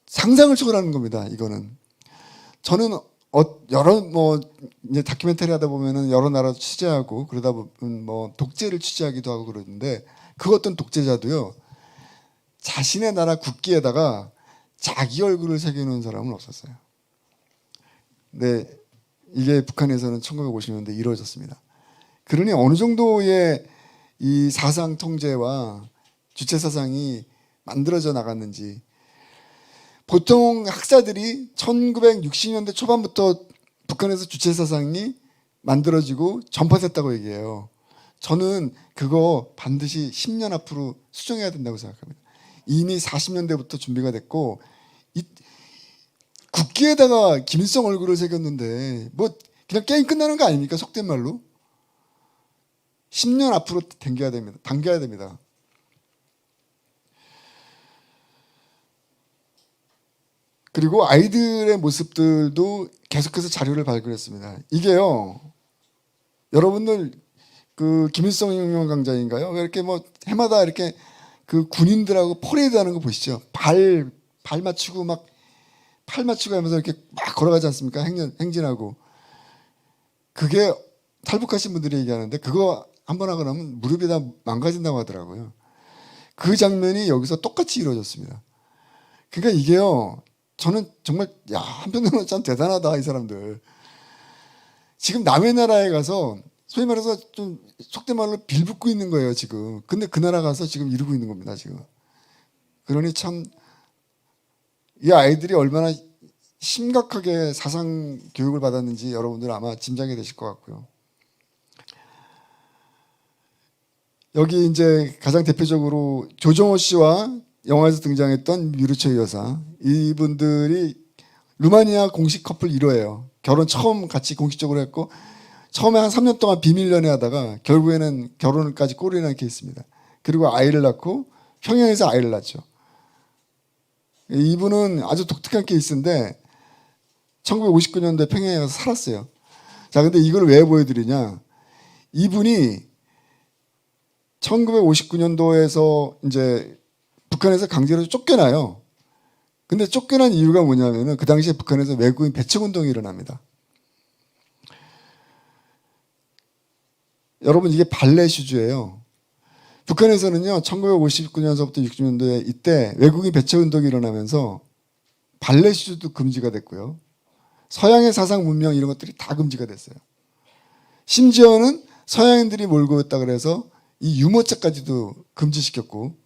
상상을 초월하는 겁니다. 이거는. 저는 여러 이제 다큐멘터리 하다 보면은 여러 나라 취재하고 그러다 보면 독재를 취재하기도 하고 그러는데 그 어떤 독재자도요. 자신의 나라 국기에다가 자기 얼굴을 새겨놓은 사람은 없었어요. 네, 이게 북한에서는 1950년대 이루어졌습니다. 그러니 어느 정도의 이 사상 통제와 주체 사상이 만들어져 나갔는지 보통 학자들이 1960년대 초반부터 북한에서 주체 사상이 만들어지고 전파됐다고 얘기해요. 저는 그거 반드시 10년 앞으로 수정해야 된다고 생각합니다. 이미 40년대부터 준비가 됐고 국기에다가 김일성 얼굴을 새겼는데 그냥 게임 끝나는 거 아닙니까? 속된 말로 10년 앞으로 당겨야 됩니다. 그리고 아이들의 모습들도 계속해서 자료를 발굴했습니다. 이게요, 여러분들 그 김일성 혁명 강자인가요? 왜 이렇게 해마다 이렇게 그 군인들하고 퍼레이드하는 거 보시죠. 발 맞추고 팔 맞추고 하면서 이렇게 막 걸어가지 않습니까? 행진하고. 그게 탈북하신 분들이 얘기하는데 그거 한번 하고 나면 무릎이 다 망가진다고 하더라고요. 그 장면이 여기서 똑같이 이루어졌습니다. 그러니까 이게요. 저는 정말 한편으로는 참 대단하다 이 사람들. 지금 남의 나라에 가서 소위 말해서 좀 속된 말로 빌붙고 있는 거예요 지금. 근데 그 나라 가서 지금 이루고 있는 겁니다 지금. 그러니 참 이 아이들이 얼마나 심각하게 사상 교육을 받았는지 여러분들 아마 짐작이 되실 것 같고요. 여기 이제 가장 대표적으로 조정호 씨와 영화에서 등장했던 뮤르체 여사, 이분들이 루마니아 공식 커플 1호예요. 결혼 처음 같이 공식적으로 했고 처음에 한 3년 동안 비밀 연애하다가 결국에는 결혼까지 꼴이 난 케이스입니다. 그리고 아이를 낳고 평양에서 아이를 낳죠. 이분은 아주 독특한 케이스인데 1959년도에 평양에 가서 살았어요. 자, 근데 이걸 왜 보여드리냐? 이분이 1959년도에서 이제 북한에서 강제로 쫓겨나요. 근데 쫓겨난 이유가 뭐냐면은 그 당시에 북한에서 외국인 배척 운동이 일어납니다. 여러분 이게 발레 슈즈예요. 북한에서는요 1959년서부터 60년도에 이때 외국인 배척 운동이 일어나면서 발레 슈즈도 금지가 됐고요. 서양의 사상 문명 이런 것들이 다 금지가 됐어요. 심지어는 서양인들이 몰고 있다 그래서 이 유모차까지도 금지시켰고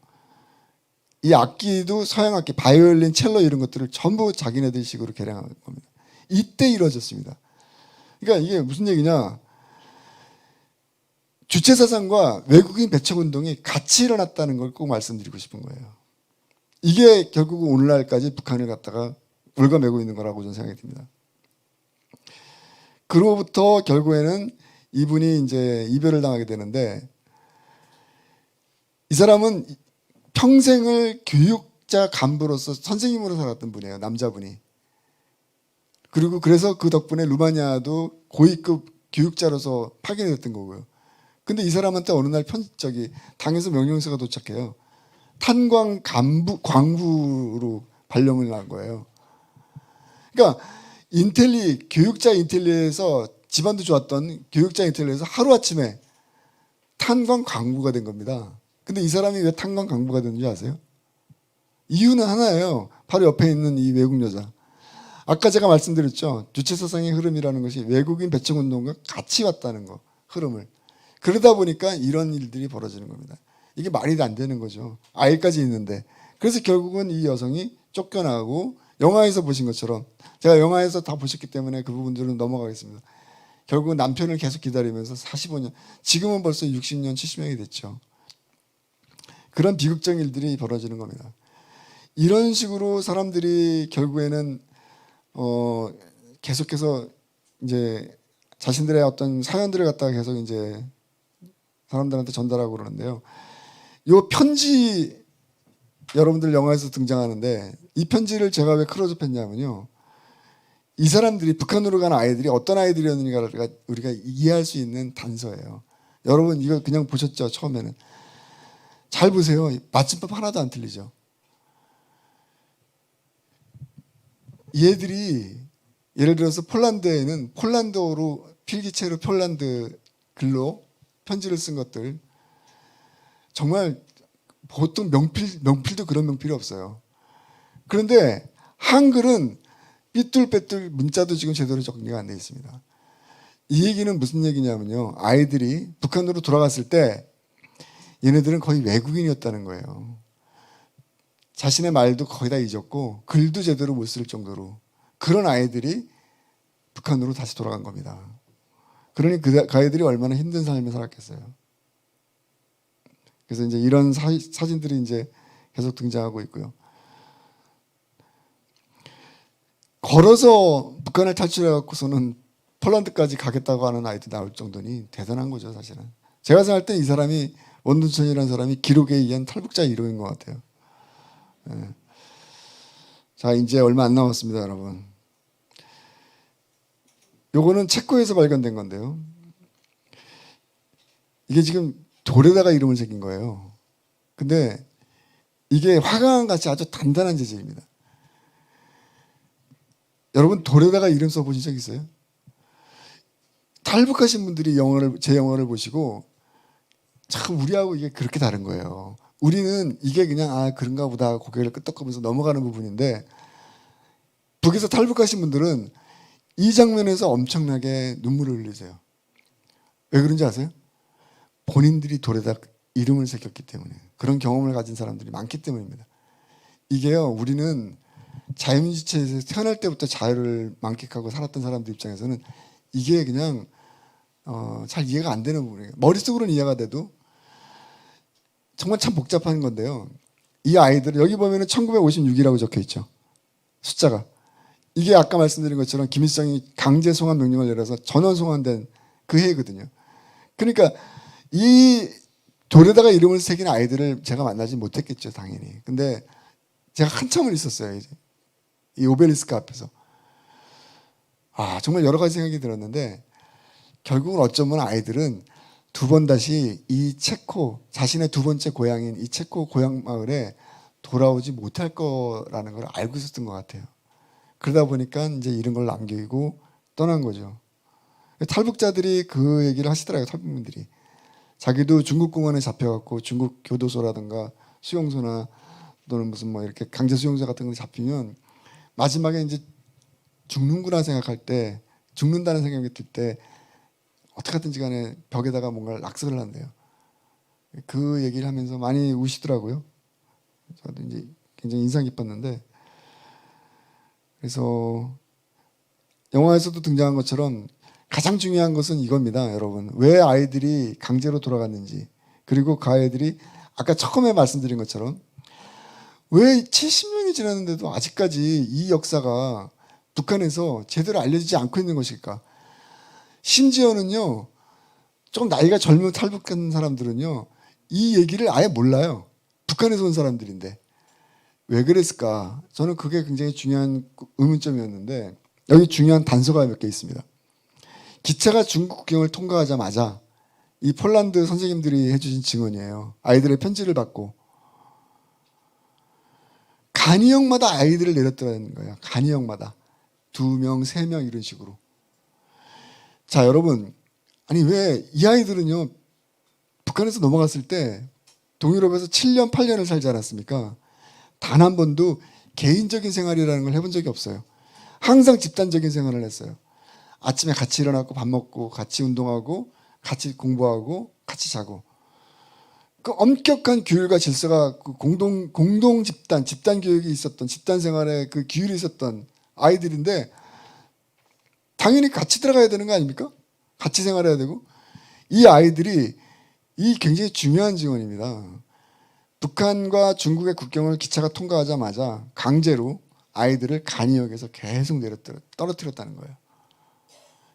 이 악기도 서양 악기, 바이올린, 첼로 이런 것들을 전부 자기네들 식으로 개량한 겁니다. 이때 이루어졌습니다. 그러니까 이게 무슨 얘기냐? 주체사상과 외국인 배척운동이 같이 일어났다는 걸 꼭 말씀드리고 싶은 거예요. 이게 결국은 오늘날까지 북한을 갖다가 올가매고 있는 거라고 저는 생각이 듭니다. 그로부터 결국에는 이분이 이제 이별을 당하게 되는데, 이 사람은 평생을 교육자 간부로서 선생님으로 살았던 분이에요. 남자분이. 그리고 그래서 그 덕분에 루마니아도 고위급 교육자로서 파견이 됐던 거고요. 근데 이 사람한테 어느 날 당에서 명령서가 도착해요. 탄광 광부로 발령을 난 거예요. 그러니까 교육자 인텔리에서 집안도 좋았던 교육자 인텔리에서 하루아침에 탄광 광부가 된 겁니다. 근데 이 사람이 왜 탄광 광부가 됐는지 아세요? 이유는 하나예요. 바로 옆에 있는 이 외국 여자. 아까 제가 말씀드렸죠. 주체사상의 흐름이라는 것이 외국인 배척운동과 같이 왔다는 거, 흐름을. 그러다 보니까 이런 일들이 벌어지는 겁니다. 이게 말이 안 되는 거죠. 아이까지 있는데. 그래서 결국은 이 여성이 쫓겨나고, 영화에서 보신 것처럼, 제가 영화에서 다 보셨기 때문에 그 부분들은 넘어가겠습니다. 결국은 남편을 계속 기다리면서 45년, 지금은 벌써 60년, 70년이 됐죠. 그런 비극적인 일들이 벌어지는 겁니다. 이런 식으로 사람들이 결국에는 계속해서 이제 자신들의 어떤 사연들을 갖다가 계속 이제 사람들한테 전달하고 그러는데요. 이 편지, 여러분들 영화에서 등장하는데, 이 편지를 제가 왜 클로즈업했냐면요, 이 사람들이 북한으로 간 아이들이 어떤 아이들이었는가 우리가 이해할 수 있는 단서예요. 여러분 이거 그냥 보셨죠? 처음에는 잘 보세요. 맞춤법 하나도 안 틀리죠. 얘들이 예를 들어서 폴란드에는 폴란드어로 필기체로 폴란드 글로 편지를 쓴 것들, 정말 보통 명필도 그런 명필이 없어요. 그런데 한글은 삐뚤빼뚤, 문자도 지금 제대로 정리가 안 돼 있습니다. 이 얘기는 무슨 얘기냐면요, 아이들이 북한으로 돌아갔을 때 얘네들은 거의 외국인이었다는 거예요. 자신의 말도 거의 다 잊었고 글도 제대로 못 쓸 정도로, 그런 아이들이 북한으로 다시 돌아간 겁니다. 그러니 그 아이들이 얼마나 힘든 삶을 살았겠어요. 그래서 이제 이런 사진들이 이제 계속 등장하고 있고요. 걸어서 북한을 탈출해 갖고서는 폴란드까지 가겠다고 하는 아이도 나올 정도니 대단한 거죠, 사실은. 제가 생각할 때 이 사람이, 원둔천이라는 사람이 기록에 의한 탈북자 1호인 것 같아요. 네. 자, 이제 얼마 안 남았습니다, 여러분. 요거는 체코에서 발견된 건데요. 이게 지금 돌에다가 이름을 새긴 거예요. 근데 이게 화강암 같이 아주 단단한 재질입니다. 여러분 돌에다가 이름 써보신 적 있어요? 탈북하신 분들이 제 영화를 보시고 참 우리하고 이게 그렇게 다른 거예요. 우리는 이게 그냥 그런가 보다 고개를 끄덕거리면서 넘어가는 부분인데, 북에서 탈북하신 분들은 이 장면에서 엄청나게 눈물을 흘리세요. 왜 그런지 아세요? 본인들이 돌에다 이름을 새겼기 때문에, 그런 경험을 가진 사람들이 많기 때문입니다. 이게요, 우리는 자유민주체에서 태어날 때부터 자유를 만끽하고 살았던 사람들 입장에서는 이게 그냥 잘 이해가 안 되는 부분이에요. 머릿속으로는 이해가 돼도 정말 참 복잡한 건데요. 이 아이들, 여기 보면은 1956이라고 적혀 있죠. 숫자가. 이게 아까 말씀드린 것처럼 김일성이 강제 송환 명령을 내려서 전원 송환된 그 해거든요. 그러니까 이 돌에다가 이름을 새긴 아이들을 제가 만나지 못했겠죠, 당연히. 근데 제가 한참을 있었어요, 이제. 이 오벨리스크 앞에서. 정말 여러 가지 생각이 들었는데, 결국은 어쩌면 아이들은 두 번 다시 이 체코, 자신의 두 번째 고향인 이 체코 고향 마을에 돌아오지 못할 거라는 걸 알고 있었던 것 같아요. 그러다 보니까 이제 이런 걸 남기고 떠난 거죠. 탈북자들이 그 얘기를 하시더라고요, 탈북민들이. 자기도 중국 공안에 잡혀갖고 중국 교도소라든가 수용소나 또는 무슨 뭐 이렇게 강제 수용소 같은 거 잡히면 마지막에 이제 죽는구나 생각할 때, 죽는다는 생각이 들 때 어떻게 하든지 간에 벽에다가 뭔가 낙서를 한대요. 그 얘기를 하면서 많이 우시더라고요. 저도 이제 굉장히 인상 깊었는데, 그래서 영화에서도 등장한 것처럼 가장 중요한 것은 이겁니다, 여러분. 왜 아이들이 강제로 돌아갔는지, 그리고 그 아이들이 아까 처음에 말씀드린 것처럼 왜 70년이 지났는데도 아직까지 이 역사가 북한에서 제대로 알려지지 않고 있는 것일까? 심지어는요, 좀 나이가 젊은 탈북한 사람들은요, 이 얘기를 아예 몰라요. 북한에서 온 사람들인데. 왜 그랬을까? 저는 그게 굉장히 중요한 의문점이었는데, 여기 중요한 단서가 몇 개 있습니다. 기차가 중국 국경을 통과하자마자 이 폴란드 선생님들이 해주신 증언이에요. 아이들의 편지를 받고 간이역마다 아이들을 내렸더라는 거예요. 간이역마다 2명, 3명 이런 식으로. 자, 여러분, 아니 왜 이 아이들은요, 북한에서 넘어갔을 때 동유럽에서 7년, 8년을 살지 않았습니까? 단 한 번도 개인적인 생활이라는 걸 해본 적이 없어요. 항상 집단적인 생활을 했어요. 아침에 같이 일어나고 밥 먹고 같이 운동하고 같이 공부하고 같이 자고, 그 엄격한 규율과 질서가 그 공동 집단 교육이 있었던, 집단 생활에 그 규율이 있었던 아이들인데 당연히 같이 들어가야 되는 거 아닙니까? 같이 생활해야 되고. 이 아이들이 이 굉장히 중요한 증언입니다. 북한과 중국의 국경을 기차가 통과하자마자 강제로 아이들을 간이역에서 계속 떨어뜨렸다는 거예요.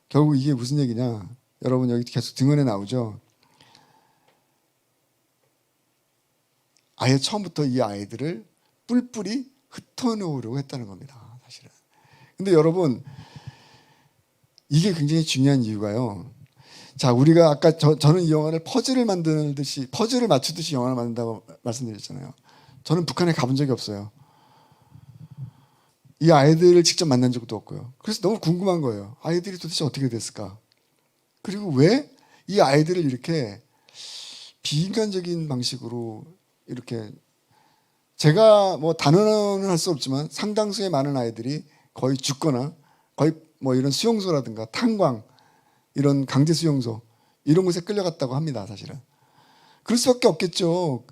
결국 이게 무슨 얘기냐? 여러분 여기 계속 증언에 나오죠. 아예 처음부터 이 아이들을 뿔뿔이 흩어놓으려고 했다는 겁니다, 사실은. 근데 여러분, 이게 굉장히 중요한 이유가요. 자, 우리가 아까 저는 이 영화를 퍼즐을 맞추듯이 영화를 만든다고 말씀드렸잖아요. 저는 북한에 가본 적이 없어요. 이 아이들을 직접 만난 적도 없고요. 그래서 너무 궁금한 거예요. 아이들이 도대체 어떻게 됐을까? 그리고 왜 이 아이들을 이렇게 비인간적인 방식으로 이렇게, 제가 뭐 단언은 할 수 없지만 상당수의 많은 아이들이 거의 죽거나 거의 뭐 이런 수용소라든가 탄광, 이런 강제 수용소 이런 곳에 끌려갔다고 합니다, 사실은. 그럴 수밖에 없겠죠.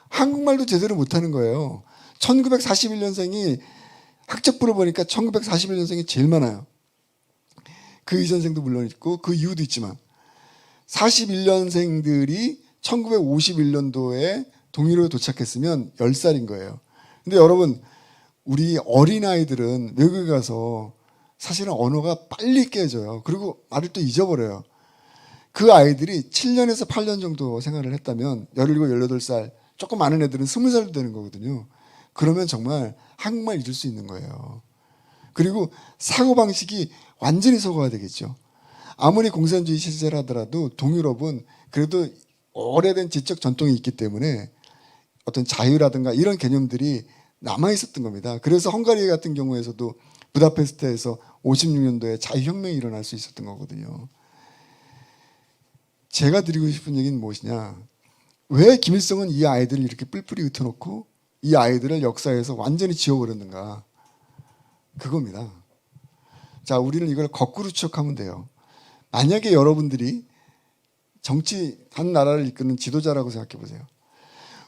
한국말도 제대로 못하는 거예요. 1941년생이 학적부를 보니까 1941년생이 제일 많아요. 그 이전생도 물론 있고 그 이후도 있지만 41년생들이 1951년도에 동일호에 도착했으면 10살인 거예요. 근데 여러분, 우리 어린아이들은 외국에 가서 사실은 언어가 빨리 깨져요. 그리고 말을 또 잊어버려요. 그 아이들이 7년에서 8년 정도 생활을 했다면 17, 18살, 조금 많은 애들은 20살도 되는 거거든요. 그러면 정말 한국말 잊을 수 있는 거예요. 그리고 사고방식이 완전히 서구화 되겠죠. 아무리 공산주의 시대라 하더라도 동유럽은 그래도 오래된 지적 전통이 있기 때문에 어떤 자유라든가 이런 개념들이 남아있었던 겁니다. 그래서 헝가리 같은 경우에서도 부다페스트에서 56년도에 자유혁명이 일어날 수 있었던 거거든요. 제가 드리고 싶은 얘기는 무엇이냐? 왜 김일성은 이 아이들을 이렇게 뿔뿔이 흩어놓고 이 아이들을 역사에서 완전히 지워버렸는가? 그겁니다. 자, 우리는 이걸 거꾸로 추적하면 돼요. 만약에 여러분들이 한 나라를 이끄는 지도자라고 생각해 보세요.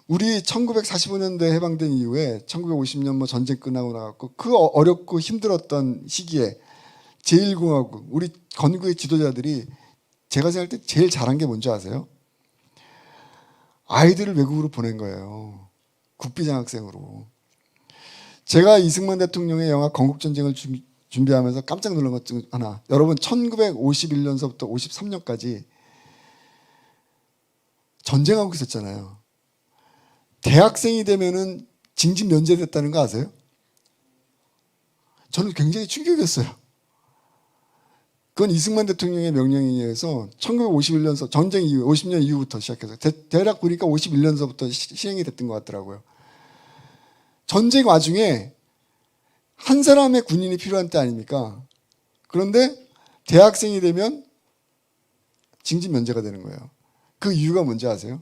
우리 1945년도에 해방된 이후에 1950년 뭐 전쟁 끝나고 나갔고 그 어렵고 힘들었던 시기에 제1공화국, 우리 건국의 지도자들이 제가 생각할 때 제일 잘한 게 뭔지 아세요? 아이들을 외국으로 보낸 거예요. 국비장학생으로. 제가 이승만 대통령의 영화 건국전쟁을 준비하면서 깜짝 놀란 것 중 하나. 여러분 1951년서부터 53년까지 전쟁하고 있었잖아요. 대학생이 되면은 징집 면제됐다는 거 아세요? 저는 굉장히 충격이었어요. 그건 이승만 대통령의 명령에 의해서 1951년서 전쟁 이후 50년 이후부터 시작해서 대략 보니까 51년서부터 시행이 됐던 것 같더라고요. 전쟁 와중에 한 사람의 군인이 필요한 때 아닙니까? 그런데 대학생이 되면 징집 면제가 되는 거예요. 그 이유가 뭔지 아세요?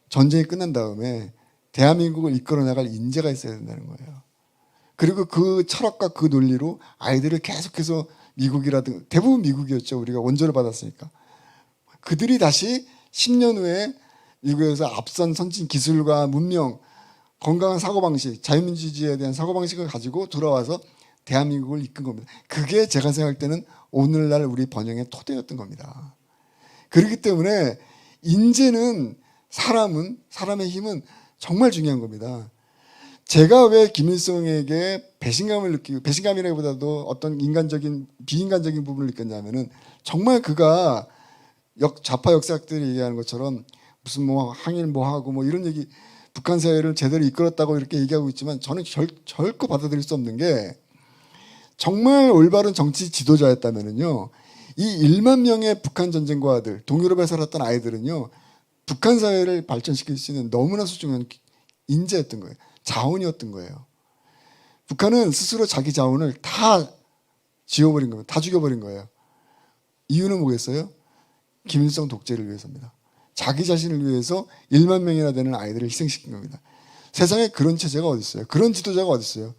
전쟁이 끝난 다음에 대한민국을 이끌어 나갈 인재가 있어야 된다는 거예요. 그리고 그 철학과 그 논리로 아이들을 계속해서 미국이라든가, 대부분 미국이었죠. 우리가 원조를 받았으니까. 그들이 다시 10년 후에 미국에서 앞선 선진 기술과 문명, 건강한 사고방식, 자유민주주의에 대한 사고방식을 가지고 돌아와서 대한민국을 이끈 겁니다. 그게 제가 생각할 때는 오늘날 우리 번영의 토대였던 겁니다. 그렇기 때문에 이제는 사람의 힘은 정말 중요한 겁니다. 제가 왜 김일성에게 배신감을 느끼고, 배신감이라기보다도 어떤 비인간적인 부분을 느꼈냐면은, 정말 그가 좌파 역사학들이 얘기하는 것처럼 무슨 뭐 항일 뭐 하고 뭐 이런 얘기, 북한 사회를 제대로 이끌었다고 이렇게 얘기하고 있지만, 저는 결코 받아들일 수 없는 게, 정말 올바른 정치 지도자였다면은요, 이 1만 명의 북한 전쟁과들, 동유럽에 살았던 아이들은요, 북한 사회를 발전시킬 수 있는 너무나 소중한 인재였던 거예요. 자원이었던 거예요. 북한은 스스로 자기 자원을 다 지워버린 겁니다. 다 죽여버린 거예요. 이유는 뭐겠어요? 김일성 독재를 위해서입니다. 자기 자신을 위해서 1만 명이나 되는 아이들을 희생시킨 겁니다. 세상에 그런 체제가 어디 있어요? 그런 지도자가 어디 있어요?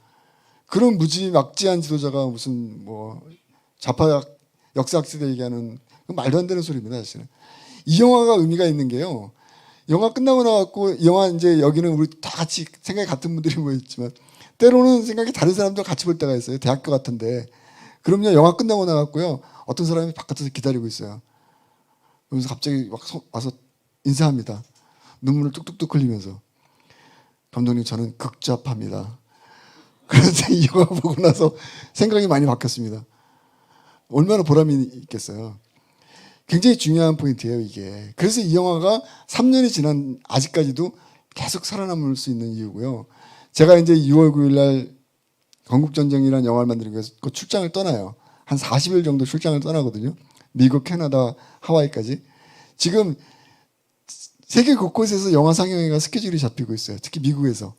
그런 무지막지한 지도자가 무슨 뭐 좌파 역사학자들 얘기하는 말도 안 되는 소리입니다. 사실은. 이 영화가 의미가 있는 게요, 영화 끝나고 나왔고, 영화 이제 여기는 우리 다 같이 생각이 같은 분들이 모여있지만, 때로는 생각이 다른 사람들 같이 볼 때가 있어요. 대학교 같은데. 그럼요, 영화 끝나고 나왔고요, 어떤 사람이 바깥에서 기다리고 있어요. 그러면서 갑자기 막 와서 인사합니다. 눈물을 뚝뚝뚝 흘리면서. 감독님, 저는 극좌파입니다. 그래서 이 영화 보고 나서 생각이 많이 바뀌었습니다. 얼마나 보람이 있겠어요. 굉장히 중요한 포인트예요, 이게. 그래서 이 영화가 3년이 지난 아직까지도 계속 살아남을 수 있는 이유고요. 제가 이제 6월 9일 날 건국전쟁이라는 영화를 만들기 위해서 그 출장을 떠나요. 한 40일 정도 출장을 떠나거든요. 미국, 캐나다, 하와이까지. 지금 세계 곳곳에서 영화 상영회가 스케줄이 잡히고 있어요. 특히 미국에서.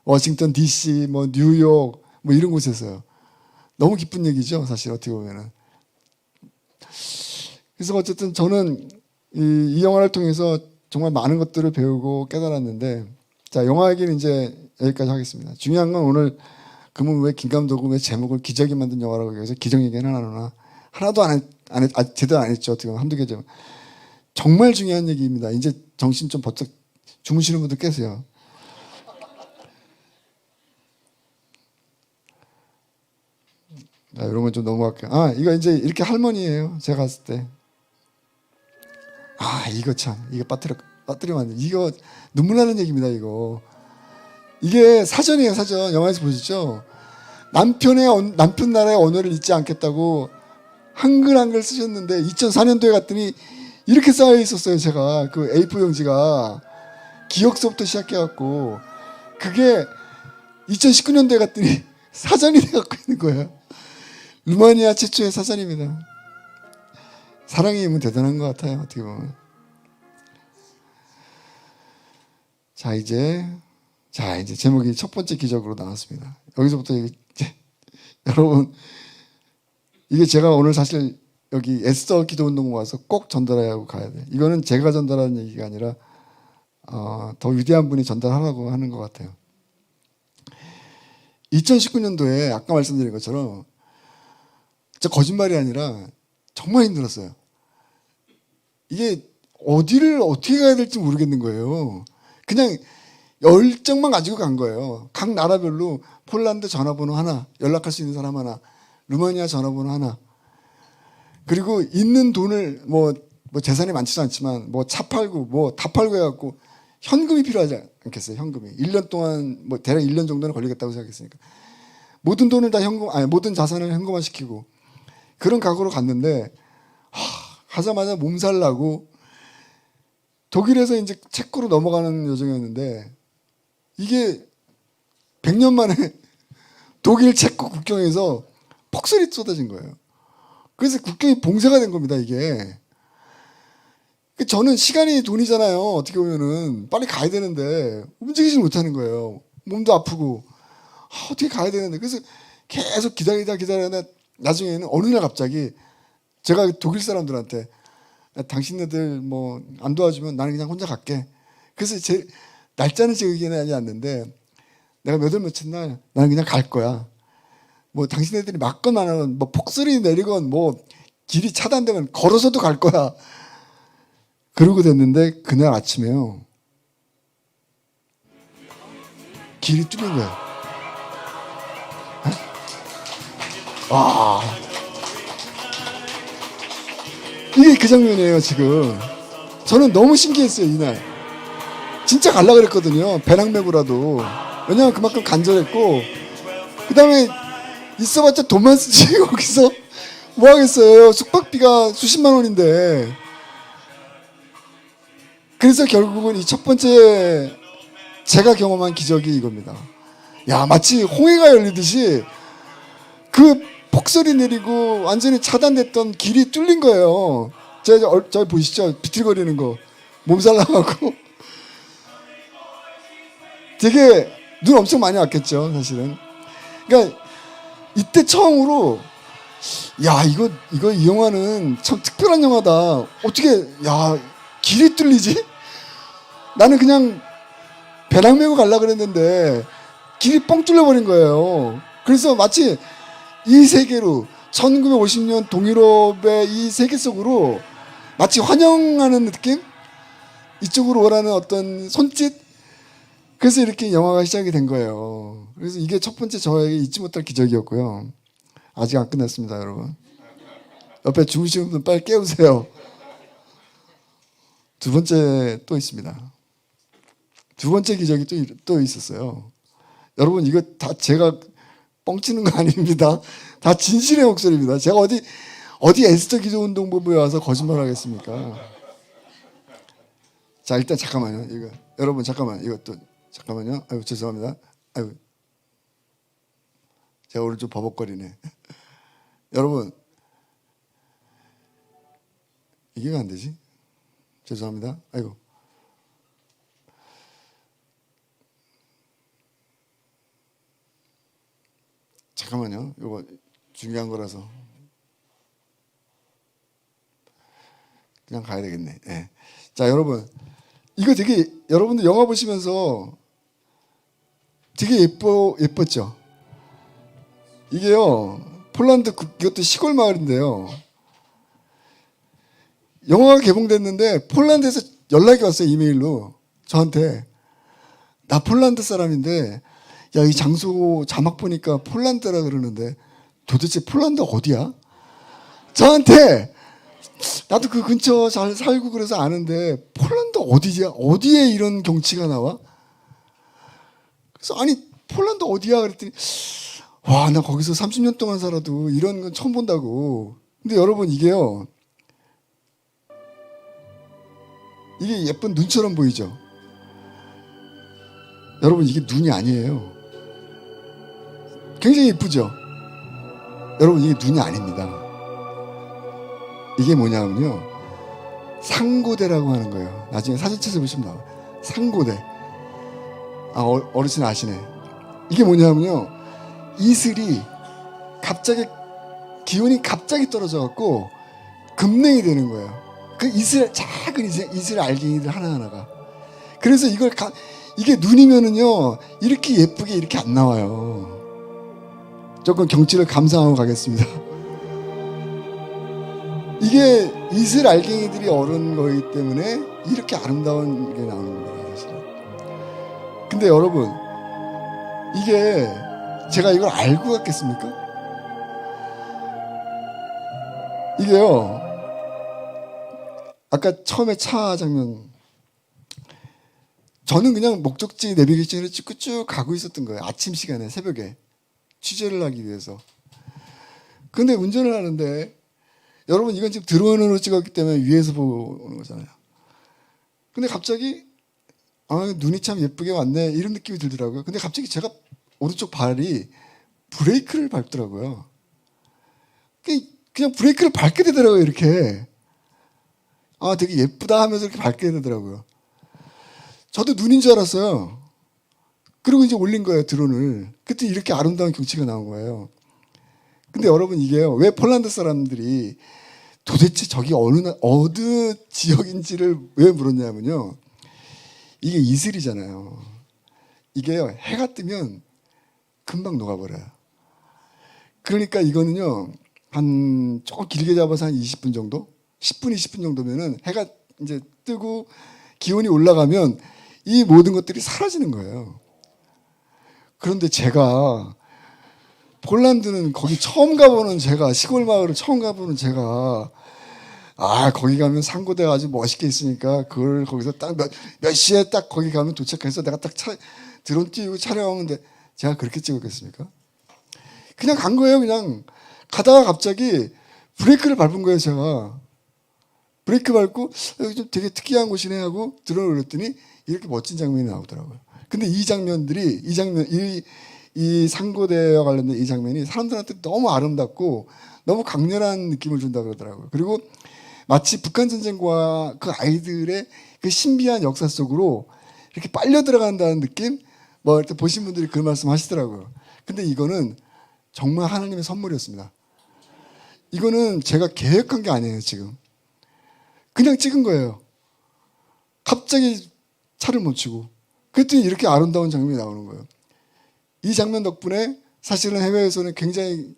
워싱턴 DC, 뭐 뉴욕, 뭐 이런 곳에서요. 너무 기쁜 얘기죠, 사실 어떻게 보면은. 그래서 어쨌든 저는 이 영화를 통해서 정말 많은 것들을 배우고 깨달았는데, 자, 영화 얘기는 이제 여기까지 하겠습니다. 중요한 건 오늘 그러면 왜 김 감독은 왜 제목을 기적이 만든 영화라고 해서 기적 얘기는 안 하나? 하나도 제대로 안 했죠. 어떻게 보면 한두 개죠. 정말 중요한 얘기입니다. 이제 정신 좀 번쩍 주무시는 분들 깨세요. 자, 이런 건 좀 넘어갈게요. 아, 이거 이제 이렇게 할머니예요. 제가 갔을 때. 아, 이거 참, 이거 빠뜨리면 안 돼. 이거 눈물 나는 얘기입니다, 이거. 이게 사전이에요, 사전. 영화에서 보셨죠? 남편 나라의 언어를 잊지 않겠다고 한글 쓰셨는데 2004년도에 갔더니 이렇게 쌓여 있었어요, 제가. 그 A4 용지가. 기억서부터 시작해갖고. 그게 2019년도에 갔더니 사전이 돼갖고 있는 거예요. 루마니아 최초의 사전입니다. 사랑의 힘은 대단한 것 같아요, 어떻게 보면. 자, 이제 제목이 첫 번째 기적으로 나왔습니다. 여기서부터 여러분, 이게 제가 오늘 사실 여기 에스더 기도운동 와서 꼭 전달하고 가야 돼. 이거는 제가 전달하는 얘기가 아니라 더 위대한 분이 전달하라고 하는 것 같아요. 2019년도에 아까 말씀드린 것처럼 진짜 거짓말이 아니라 정말 힘들었어요. 이게 어디를 어떻게 가야 될지 모르겠는 거예요. 그냥 열정만 가지고 간 거예요. 각 나라별로 폴란드 전화번호 하나, 연락할 수 있는 사람 하나, 루마니아 전화번호 하나, 그리고 있는 돈을 뭐 재산이 많지도 않지만 뭐 차 팔고 뭐 다 팔고 해갖고 현금이 필요하지 않겠어요. 현금이 1년 동안 뭐 대략 1년 정도는 걸리겠다고 생각했으니까 모든 돈을 다 모든 자산을 현금화 시키고 그런 각오로 갔는데, 가자마자 몸살 나고 독일에서 이제 체코로 넘어가는 여정이었는데, 이게 100년 만에 독일 체코 국경에서 폭설이 쏟아진 거예요. 그래서 국경이 봉쇄가 된 겁니다, 이게. 저는 시간이 돈이잖아요. 어떻게 보면은 빨리 가야 되는데 움직이지 못하는 거예요. 몸도 아프고 어떻게 가야 되는데, 그래서 계속 기다리다 나중에는 어느 날 갑자기 제가 독일 사람들한테 당신네들 뭐 안 도와주면 나는 그냥 혼자 갈게. 그래서 제 날짜는 제 의견에 하지 않는데 내가 몇 월 며칠 날 나는 그냥 갈 거야. 뭐 당신네들이 맞건 안 하건 뭐 폭설이 내리건 뭐 길이 차단되면 걸어서도 갈 거야. 그러고 됐는데 그날 아침에요, 길이 뚫린 거예요. 와, 이게 그 장면이에요. 지금 저는 너무 신기했어요. 이날 진짜 갈라 그랬거든요. 배낭 메고라도. 왜냐면 그만큼 간절했고, 그 다음에 있어봤자 돈만 쓰지 거기서 뭐 하겠어요. 숙박비가 수십만 원인데. 그래서 결국은 이 첫 번째 제가 경험한 기적이 이겁니다. 야, 마치 홍해가 열리듯이 그 폭설이 내리고 완전히 차단됐던 길이 뚫린 거예요. 저 보시죠. 비틀거리는 거. 몸살 나가고. 되게 눈 엄청 많이 왔겠죠, 사실은. 그러니까 이때 처음으로 야, 이거 이 영화는 참 특별한 영화다. 어떻게 야, 길이 뚫리지? 나는 그냥 배낭 메고 가려고 그랬는데 길이 뻥 뚫려버린 거예요. 그래서 마치 이 세계로 1950년 동유럽의 이 세계 속으로 마치 환영하는 느낌? 이쪽으로 오라는 어떤 손짓? 그래서 이렇게 영화가 시작이 된 거예요. 그래서 이게 첫 번째 저에게 잊지 못할 기적이었고요. 아직 안 끝났습니다, 여러분. 옆에 주무시는 분 빨리 깨우세요. 두 번째 또 있습니다. 두 번째 기적이 또 있었어요. 여러분, 이거 다 제가 뻥치는 거 아닙니다. 다 진실의 목소리입니다. 제가 어디 에스더 기도운동본부에 와서 거짓말 하겠습니까? 자, 일단 잠깐만요. 이거 여러분 잠깐만, 이것도 잠깐만요. 아유, 죄송합니다. 아유, 제가 오늘 좀 버벅거리네. 여러분, 이게 왜 안 되지? 죄송합니다. 아이고. 잠깐만요. 이거 중요한 거라서 그냥 가야 되겠네. 네. 자, 여러분, 이거 되게 여러분들 영화 보시면서 되게 예뻤죠? 이게요, 폴란드 이것도 시골 마을인데요. 영화가 개봉됐는데 폴란드에서 연락이 왔어요. 이메일로 저한테. 나 폴란드 사람인데 야, 이 장소 자막 보니까 폴란드라 그러는데 도대체 폴란드 어디야? 저한테. 나도 그 근처 잘 살고 그래서 아는데 폴란드 어디야? 어디에 이런 경치가 나와? 그래서 아니 폴란드 어디야? 그랬더니 와, 나 거기서 30년 동안 살아도 이런 건 처음 본다고. 근데 여러분, 이게요, 이게 예쁜 눈처럼 보이죠? 여러분, 이게 눈이 아니에요. 굉장히 예쁘죠? 여러분, 이게 눈이 아닙니다. 이게 뭐냐면요, 상고대라고 하는 거예요. 나중에 사진 찾아보시면 나와요. 상고대. 아, 어르신 아시네. 이게 뭐냐면요, 이슬이 갑자기, 기온이 갑자기 떨어져 갖고 급냉이 되는 거예요. 그 작은 이슬 알갱이들 하나하나가. 그래서 이게 눈이면은요, 이렇게 예쁘게 이렇게 안 나와요. 조금 경치를 감상하고 가겠습니다. 이게 이슬 알갱이들이 얼은 거이기 때문에 이렇게 아름다운 게 나오는 겁니다, 사실은. 근데 여러분, 이게 제가 이걸 알고 갔겠습니까? 이게요, 아까 처음에 차 장면, 저는 그냥 목적지 내비게이션을 찍고 쭉 가고 있었던 거예요. 아침 시간에, 새벽에 취재를 하기 위해서. 근데 운전을 하는데, 여러분, 이건 지금 드론으로 찍었기 때문에 위에서 보는 거잖아요. 근데 갑자기 눈이 참 예쁘게 왔네, 이런 느낌이 들더라고요. 근데 갑자기 제가 오른쪽 발이 브레이크를 밟더라고요. 그냥 브레이크를 밟게 되더라고요. 이렇게. 되게 예쁘다 하면서 이렇게 밟게 되더라고요. 저도 눈인 줄 알았어요. 그리고 이제 올린 거예요, 드론을. 그때 이렇게 아름다운 경치가 나온 거예요. 근데 여러분, 이게요, 왜 폴란드 사람들이 도대체 저기 어느 지역인지를 왜 물었냐면요, 이게 이슬이잖아요. 이게요, 해가 뜨면 금방 녹아버려요. 그러니까 이거는요, 조금 길게 잡아서 한 20분 정도? 10분, 20분 정도면은 해가 이제 뜨고 기온이 올라가면 이 모든 것들이 사라지는 거예요. 그런데 제가 폴란드는 거기 처음 가보는 제가 시골 마을을 처음 가보는 제가 거기 가면 상고대가 아주 멋있게 있으니까 그걸 거기서 딱 몇 시에 딱 거기 가면 도착해서 내가 딱 드론 띄우고 촬영하는데 제가 그렇게 찍었겠습니까? 그냥 간 거예요. 그냥 가다가 갑자기 브레이크를 밟은 거예요. 제가 브레이크 밟고 여기 좀 되게 특이한 곳이네 하고 드론을 올렸더니 이렇게 멋진 장면이 나오더라고요. 근데 이 상고대와 관련된 이 장면이 사람들한테 너무 아름답고 너무 강렬한 느낌을 준다 그러더라고요. 그리고 마치 북한 전쟁과 그 아이들의 그 신비한 역사 속으로 이렇게 빨려 들어간다는 느낌? 뭐 이렇게 보신 분들이 그런 말씀 하시더라고요. 근데 이거는 정말 하나님의 선물이었습니다. 이거는 제가 계획한 게 아니에요, 지금. 그냥 찍은 거예요. 갑자기 차를 멈추고. 그랬더니 이렇게 아름다운 장면이 나오는 거예요. 이 장면 덕분에 사실은 해외에서는 굉장히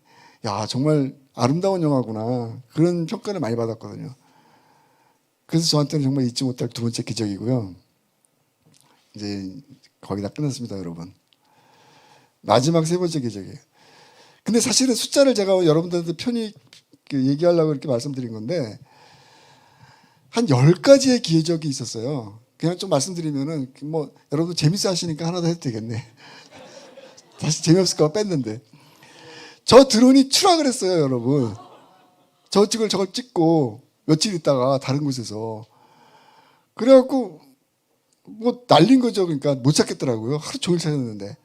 정말 아름다운 영화구나 그런 평가를 많이 받았거든요. 그래서 저한테는 정말 잊지 못할 두 번째 기적이고요. 이제 거의 다 끝났습니다, 여러분. 마지막 세 번째 기적이에요. 근데 사실은 숫자를 제가 여러분들한테 편히 얘기하려고 이렇게 말씀드린 건데 한 10가지의 기적이 있었어요. 그냥 좀 말씀드리면은 뭐 여러분 재밌어 하시니까 하나 더 해도 되겠네. 다시 재미없을까 봐 뺐는데 저 드론이 추락을 했어요, 여러분. 저걸 찍고 며칠 있다가 다른 곳에서 그래갖고 뭐 날린 거죠. 그러니까 못 찾겠더라고요. 하루 종일 찾았는데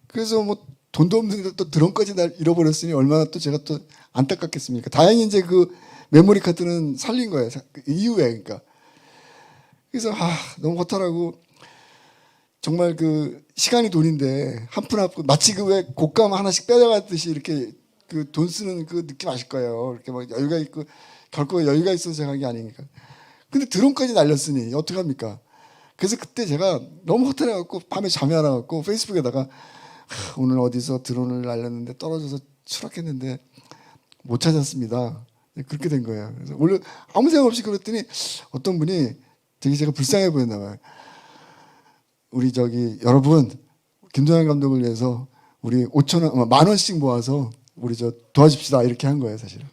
그래서 뭐 돈도 없는데 또 드론까지 잃어버렸으니 얼마나 또 제가 또 안타깝겠습니까? 다행히 이제 그 메모리 카드는 살린 거예요. 그 이후에 그러니까 그래서 너무 허탈하고 정말 그 시간이 돈인데 한 푼 한 푼 마치 그 왜 곶감 하나씩 빼앗아가듯이 이렇게 그 돈 쓰는 그 느낌 아실 거예요. 이렇게 막 여유가 있고 결코 여유가 있어서 제가 한 게 아니니까. 근데 드론까지 날렸으니 어떡합니까? 그래서 그때 제가 너무 허탈해갖고 밤에 잠이 안 와갖고 페이스북에다가 오늘 어디서 드론을 날렸는데 떨어져서 추락했는데 못 찾았습니다. 그렇게 된 거예요. 그래서 원래 아무 생각 없이 그랬더니 어떤 분이 되게 제가 불쌍해 보였나 봐요. 우리 여러분 김도현 감독을 위해서 우리 5,000원, 10,000원씩 모아서 우리 도와줍시다 이렇게 한 거예요, 사실은.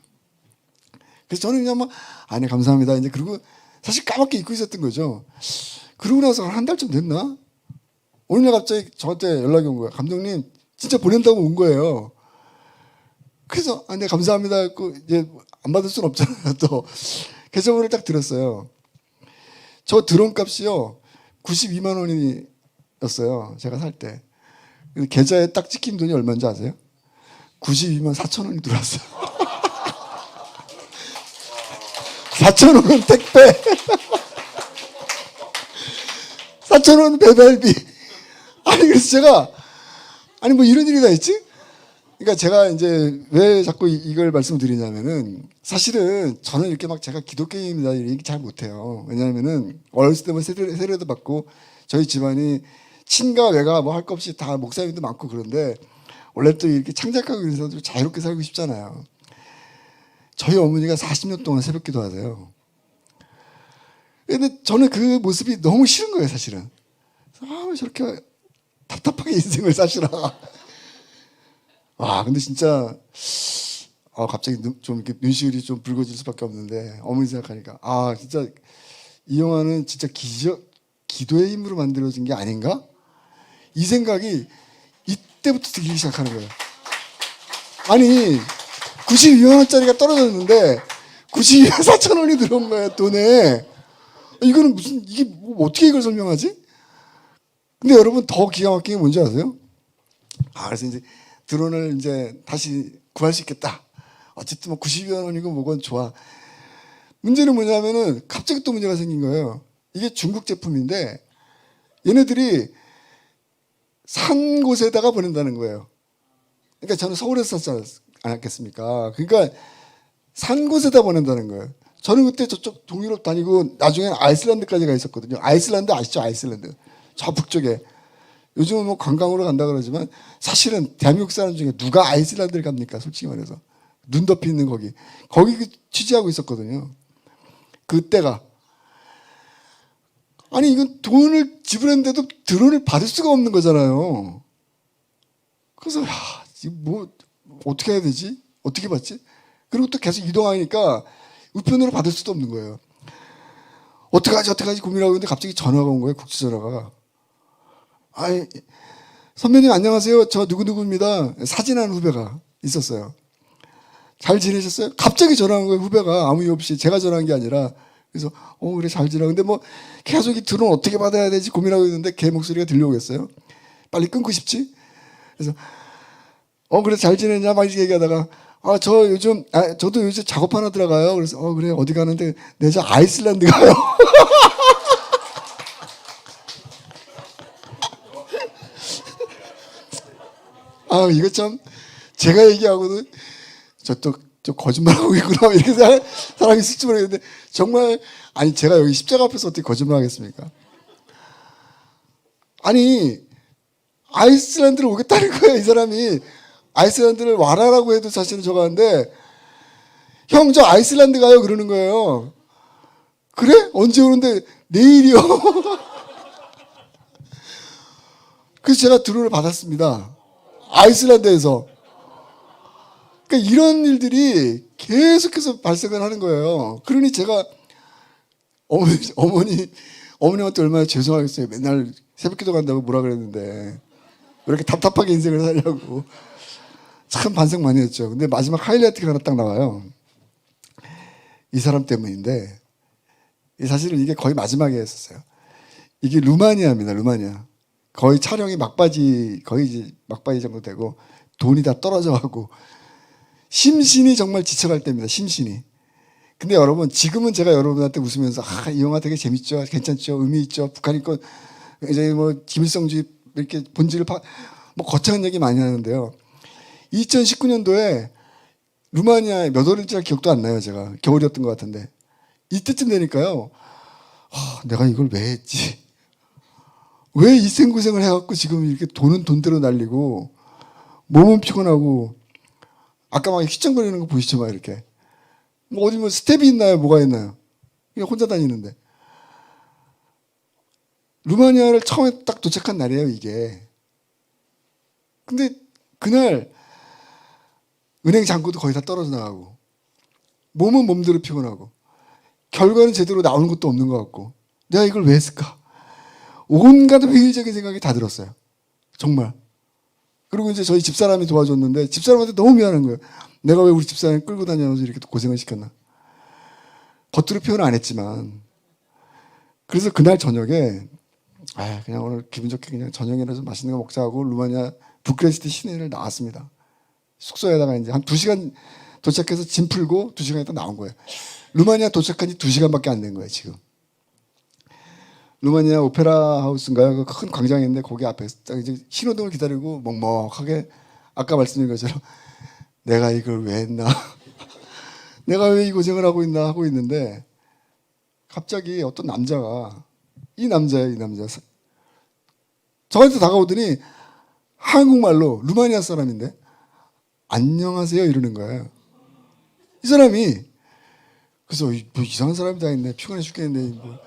그래서 저는 그냥 뭐 아니 감사합니다. 이제 그리고 사실 까맣게 잊고 있었던 거죠. 그러고 나서 한 달쯤 됐나? 어느 날 갑자기 저한테 연락이 온 거예요. 감독님 진짜 보낸다고 온 거예요. 그래서 네 감사합니다 했고 이제 안 받을 수는 없잖아요. 또 계좌번호를 딱 드렸어요. 저 드론 값이요 92만 원이었어요. 제가 살 때. 계좌에 딱 찍힌 돈이 얼마인지 아세요? 92만 4천 원이 들어왔어요. 4천 원은 택배. 4천 원은 배달비. 그래서 제가 뭐 이런 일이 다 있지? 그러니까 제가 이제 왜 자꾸 이걸 말씀드리냐면은 사실은 저는 이렇게 막 제가 기독교인입니다 이런 얘기 잘 못해요. 왜냐하면은 어렸을 때부터 세례도 받고 저희 집안이 친가 외가 뭐 할 것 없이 다 목사님도 많고 그런데 원래 또 이렇게 창작하고 그런 사람들 자유롭게 살고 싶잖아요. 저희 어머니가 40년 동안 새벽기도 하세요. 근데 저는 그 모습이 너무 싫은 거예요, 사실은. 왜 저렇게 답답하게 인생을 사시나. 근데 진짜 갑자기 좀 이렇게 눈시울이 좀 붉어질 수밖에 없는데 어머니 생각하니까 진짜 이 영화는 진짜 기도의 힘으로 만들어진 게 아닌가? 이 생각이 이때부터 들기 시작하는 거예요. 아니 92만 원짜리가 떨어졌는데 92만 4천 원이 들어온 거예요, 돈에. 이거는 이게 뭐 어떻게 이걸 설명하지? 근데 여러분 더 기가 막힌 게 뭔지 아세요? 그래서 이제 드론을 이제 다시 구할 수 있겠다. 어쨌든 뭐 92만 원이고 뭐건 좋아. 문제는 뭐냐면은 갑자기 또 문제가 생긴 거예요. 이게 중국 제품인데 얘네들이 산 곳에다가 보낸다는 거예요. 그러니까 저는 서울에서 샀지 않았겠습니까? 그러니까 산 곳에다 보낸다는 거예요. 저는 그때 저쪽 동유럽 다니고 나중에는 아이슬란드까지 가 있었거든요. 아이슬란드 아시죠? 아이슬란드. 저 북쪽에. 요즘은 뭐 관광으로 간다 그러지만 사실은 대한민국 사람 중에 누가 아이슬란드를 갑니까? 솔직히 말해서. 눈 덮여 있는 거기 취재하고 있었거든요. 그때가. 아니 이건 돈을 지불했는데도 드론을 받을 수가 없는 거잖아요. 그래서 야, 이거 뭐 어떻게 해야 되지? 어떻게 받지? 그리고 또 계속 이동하니까 우편으로 받을 수도 없는 거예요. 어떡하지 고민하고 있는데 갑자기 전화가 온 거예요. 국제 전화가. 아이, 선배님 안녕하세요. 저 누구누구입니다. 사진한 후배가 있었어요. 잘 지내셨어요? 갑자기 전화한 거예요. 후배가 아무 이유 없이 제가 전화한 게 아니라. 그래서 그래 잘 지내. 근데 뭐 계속 이 드론 어떻게 받아야 되지 고민하고 있는데 걔 목소리가 들려오겠어요? 빨리 끊고 싶지? 그래서 그래 잘 지내냐 막 이렇게 얘기하다가 저도 요즘 작업 하나 들어가요. 그래서 그래 어디 가는데 내 저 아이슬란드 가요. 이거 참 제가 얘기하고는 저 거짓말하고 있구나 이렇게 생각하는 사람이 있을지 모르겠는데 정말 아니 제가 여기 십자가 앞에서 어떻게 거짓말하겠습니까? 아니 아이슬란드를 오겠다는 거예요. 이 사람이 아이슬란드를 와라라고 해도 사실은 저거 하는데 형 저 아이슬란드 가요 그러는 거예요. 그래? 언제 오는데? 내일이요. 그래서 제가 드론을 받았습니다. 아이슬란드에서. 그러니까 이런 일들이 계속해서 발생을 하는 거예요. 그러니 제가 어머님한테 얼마나 죄송하겠어요. 맨날 새벽기도 간다고 뭐라 그랬는데 왜 이렇게 답답하게 인생을 살려고. 참 반성 많이 했죠. 근데 마지막 하이라이트가 하나 딱 나와요. 이 사람 때문인데 사실은 이게 거의 마지막에 했었어요. 이게 루마니아입니다. 루마니아. 거의 촬영이 거의 이제 막바지 정도 되고 돈이 다 떨어져가고 심신이 정말 지쳐갈 때입니다. 심신이. 근데 여러분 지금은 제가 여러분한테 웃으면서 이 영화 되게 재밌죠, 괜찮죠, 의미 있죠, 북한이 건 이제 뭐 김일성주의 이렇게 본질을 뭐 거창한 얘기 많이 하는데요. 2019년도에 루마니아에 몇 월인지 기억도 안 나요. 제가 겨울이었던 것 같은데 이때쯤 되니까요. 내가 이걸 왜 했지? 왜 이 생고생을 해갖고 지금 이렇게 돈은 돈대로 날리고 몸은 피곤하고 아까 막 휘청거리는 거 보이시죠? 막 이렇게 뭐 어디 뭐 스텝이 있나요? 뭐가 있나요? 그냥 혼자 다니는데 루마니아를 처음에 딱 도착한 날이에요. 이게 근데 그날 은행 잔고도 거의 다 떨어져 나가고 몸은 몸대로 피곤하고 결과는 제대로 나오는 것도 없는 것 같고 내가 이걸 왜 했을까? 온갖 회의적인 생각이 다 들었어요. 정말. 그리고 이제 저희 집사람이 도와줬는데 집사람한테 너무 미안한 거예요. 내가 왜 우리 집사람 끌고 다녀서 이렇게 고생을 시켰나. 겉으로 표현은 안 했지만 그래서 그날 저녁에 그냥 오늘 기분 좋게 그냥 저녁이라도 맛있는 거 먹자 하고 루마니아 부크레스트 시내를 나왔습니다. 숙소에다가 이제 한 2시간 도착해서 짐 풀고 2시간 있다 나온 거예요. 루마니아 도착한 지 2시간밖에 안 된 거예요. 지금 루마니아 오페라 하우스인가요? 그 큰 광장이 있는데 거기 앞에서 딱 이제 신호등을 기다리고 먹먹하게 아까 말씀드린 것처럼 내가 이걸 왜 했나 내가 왜 이 고생을 하고 있나 하고 있는데 갑자기 어떤 남자가 이 남자 저한테 다가오더니 한국말로 루마니아 사람인데 안녕하세요 이러는 거예요. 이 사람이 그래서 뭐 이상한 사람이 다 있네 피곤해 죽겠는데 뭐.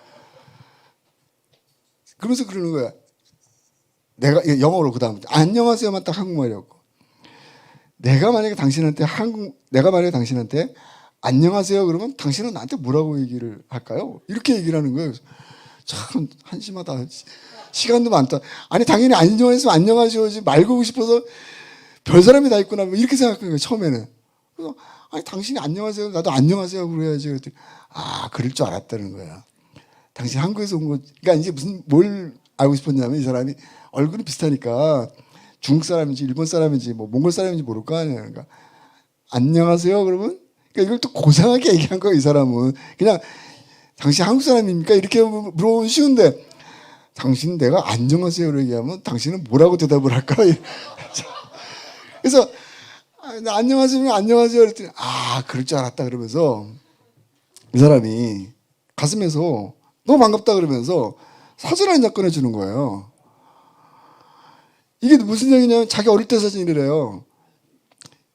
그러면서 그러는 거야. 내가 영어로 그 다음부터 안녕하세요만 딱 한국말이었고 내가 만약에 당신한테 안녕하세요 그러면 당신은 나한테 뭐라고 얘기를 할까요? 이렇게 얘기를 하는 거예요. 참 한심하다. 시간도 많다. 아니 당연히 안녕했으면 안녕하시오지 말고 싶어서 별 사람이 다 있구나 뭐 이렇게 생각한 거예요. 처음에는. 그래서 아니 당신이 안녕하세요 나도 안녕하세요 그래야지. 그랬더니 그럴 줄 알았다는 거야. 당신 한국에서 온 거 그러니까 이제 뭘 알고 싶었냐면 이 사람이 얼굴이 비슷하니까 중국 사람인지 일본 사람인지 뭐 몽골 사람인지 모를 거 아니에요. 그러니까 안녕하세요 그러면 그러니까 이걸 또 고상하게 얘기한 거예요. 이 사람은 그냥 당신 한국 사람입니까 이렇게 물어보면 쉬운데 당신 내가 안녕하세요를 얘기하면 당신은 뭐라고 대답을 할까? 그래서 안녕하세요 그랬더니 그럴 줄 알았다 그러면서 이 사람이 가슴에서 너무 반갑다 그러면서 사진 한 장 꺼내주는 거예요. 이게 무슨 얘기냐면 자기 어릴 때 사진이래요.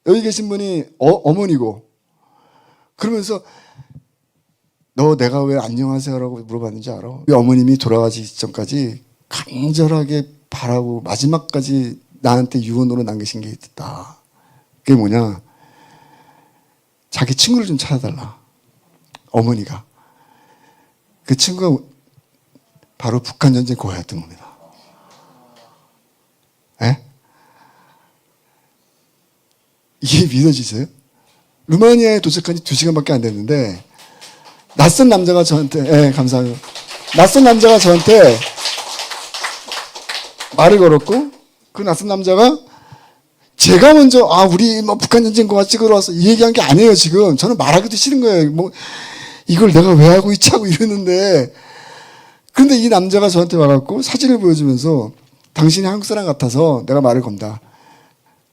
여기 계신 분이 어머니고 그러면서 너 내가 왜 안녕하세요라고 물어봤는지 알아? 우리 어머님이 돌아가시기 전까지 간절하게 바라고 마지막까지 나한테 유언으로 남기신 게 있다. 그게 뭐냐? 자기 친구를 좀 찾아달라. 어머니가. 그 친구가 바로 북한 전쟁 고아였던 겁니다. 예? 이게 믿어지세요? 루마니아에 도착한 지 2시간밖에 안 됐는데 낯선 남자가 저한테 감사합니다. 낯선 남자가 저한테 말을 걸었고 그 낯선 남자가 제가 먼저 우리 뭐 북한 전쟁 고아 찍으러 왔어 이 얘기한 게 아니에요. 지금 저는 말하기도 싫은 거예요. 뭐 이걸 내가 왜 하고 있지 하고 이러는데 그런데 이 남자가 저한테 와갖고 사진을 보여주면서 당신이 한국 사람 같아서 내가 말을 건다.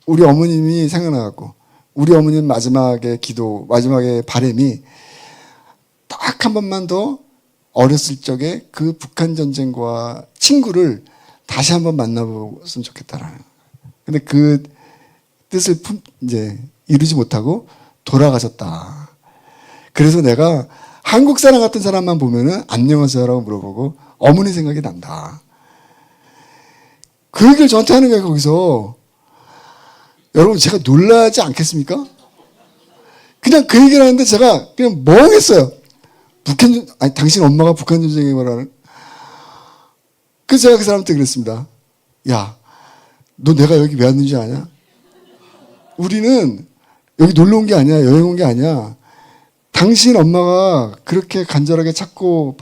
우리 어머님이 생각나갖고 우리 어머님 마지막에 기도 마지막에 바람이 딱 한 번만 더 어렸을 적에 그 북한 전쟁과 친구를 다시 한번 만나보았으면 좋겠다라는. 근데 그 뜻을 이제 이루지 못하고 돌아가셨다. 그래서 내가 한국 사람 같은 사람만 보면은 안녕하세요라고 물어보고 어머니 생각이 난다. 그 얘기를 저한테 하는 거예요. 거기서 여러분 제가 놀라지 않겠습니까? 그냥 그 얘기를 하는데 제가 그냥 멍했어요. 당신 엄마가 북한 전쟁에 말하는. 그래서 제가 그 사람한테 그랬습니다. 야, 너 내가 여기 왜 왔는지 아냐? 우리는 여기 놀러 온 게 아니야. 여행 온 게 아니야. 당신 엄마가 그렇게 간절하게 찾고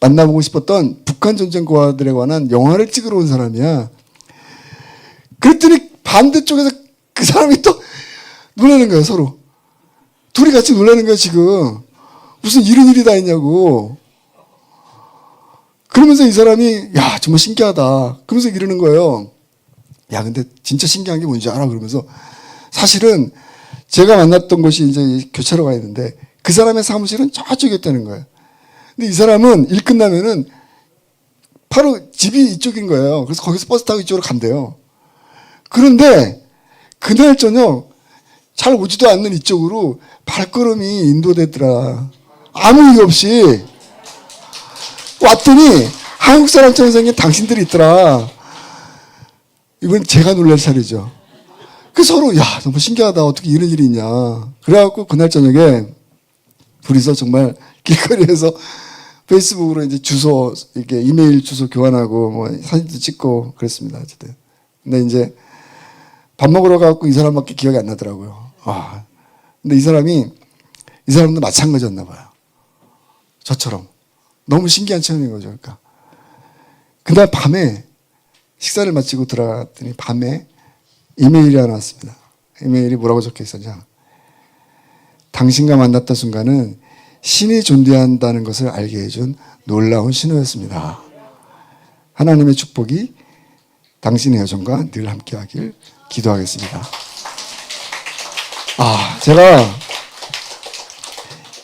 만나보고 싶었던 북한 전쟁 고아들에 관한 영화를 찍으러 온 사람이야. 그랬더니 반대쪽에서 그 사람이 또 놀라는 거예요. 서로. 둘이 같이 놀라는 거예요. 지금. 무슨 이런 일이 다 있냐고. 그러면서 이 사람이 야 정말 신기하다. 그러면서 이러는 거예요. 야 근데 진짜 신기한 게 뭔지 알아? 그러면서 사실은 제가 만났던 곳이 이제 교차로가 있는데 그 사람의 사무실은 저쪽이었다는 거예요. 근데 이 사람은 일 끝나면은 바로 집이 이쪽인 거예요. 그래서 거기서 버스 타고 이쪽으로 간대요. 그런데 그날 저녁 잘 오지도 않는 이쪽으로 발걸음이 인도되더라. 아무 이유 없이 왔더니 한국 사람처럼 생긴 당신들이 있더라. 이번 제가 놀랄 차례죠. 그 서로 야 너무 신기하다. 어떻게 이런 일이 있냐. 그래갖고 그날 저녁에 둘이서 정말 길거리에서 페이스북으로 이제 주소 이렇게 이메일 주소 교환하고 뭐 사진도 찍고 그랬습니다. 어쨌든. 근데 이제 밥 먹으러 가고 이 사람밖에 기억이 안 나더라고요. 근데 이 사람도 마찬가지였나 봐요. 저처럼. 너무 신기한 체험인 거죠. 그러니까. 그날 밤에 식사를 마치고 들어갔더니 밤에 이메일이 하나 왔습니다. 이메일이 뭐라고 적혀 있었냐. 당신과 만났던 순간은 신이 존재한다는 것을 알게 해준 놀라운 신호였습니다. 하나님의 축복이 당신의 여정과 늘 함께하길 기도하겠습니다. 제가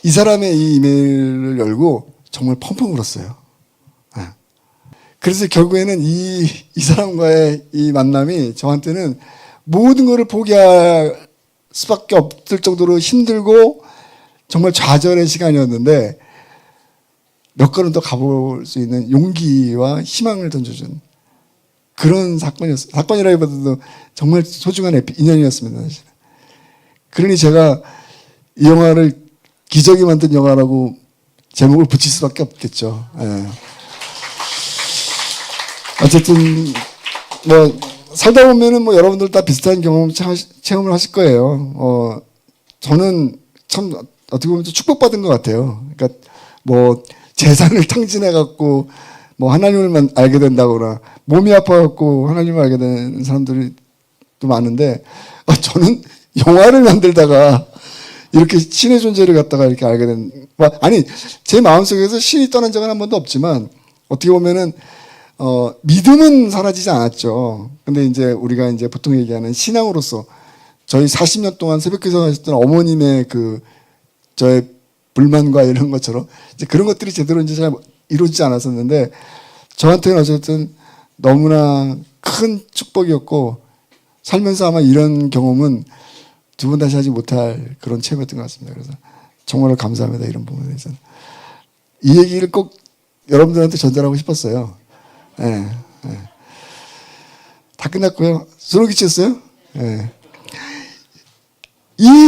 이 사람의 이 이메일을 열고 정말 펑펑 울었어요. 그래서 결국에는 이 사람과의 이 만남이 저한테는 모든 것을 포기할 수밖에 없을 정도로 힘들고 정말 좌절의 시간이었는데 몇 걸음 더 가볼 수 있는 용기와 희망을 던져준 그런 사건이었어요. 사건이라기보다도 정말 소중한 인연이었습니다. 사실. 그러니 제가 이 영화를 기적이 만든 영화라고 제목을 붙일 수밖에 없겠죠. 어쨌든 뭐 살다 보면은 뭐 여러분들 다 비슷한 체험을 하실 거예요. 저는 참 어떻게 보면 좀 축복받은 것 같아요. 그러니까 뭐 재산을 탕진해 갖고 뭐 하나님을 알게 된다거나 몸이 아파 갖고 하나님을 알게 되는 사람들이 또 많은데 저는 영화를 만들다가 이렇게 신의 존재를 갖다가 이렇게 알게 된, 아니, 제 마음속에서 신이 떠난 적은 한 번도 없지만, 어떻게 보면은, 믿음은 사라지지 않았죠. 근데 이제 우리가 이제 보통 얘기하는 신앙으로서, 저희 40년 동안 새벽기도 하셨던 어머님의 저의 불만과 이런 것처럼, 이제 그런 것들이 제대로 이제 잘 이루어지지 않았었는데, 저한테는 어쨌든 너무나 큰 축복이었고, 살면서 아마 이런 경험은 두 번 다시 하지 못할 그런 체험이었던 것 같습니다. 그래서 정말 감사합니다. 이런 부분에 대해서는. 이 얘기를 꼭 여러분들한테 전달하고 싶었어요. 다 끝났고요. 소름 끼쳤어요? 예.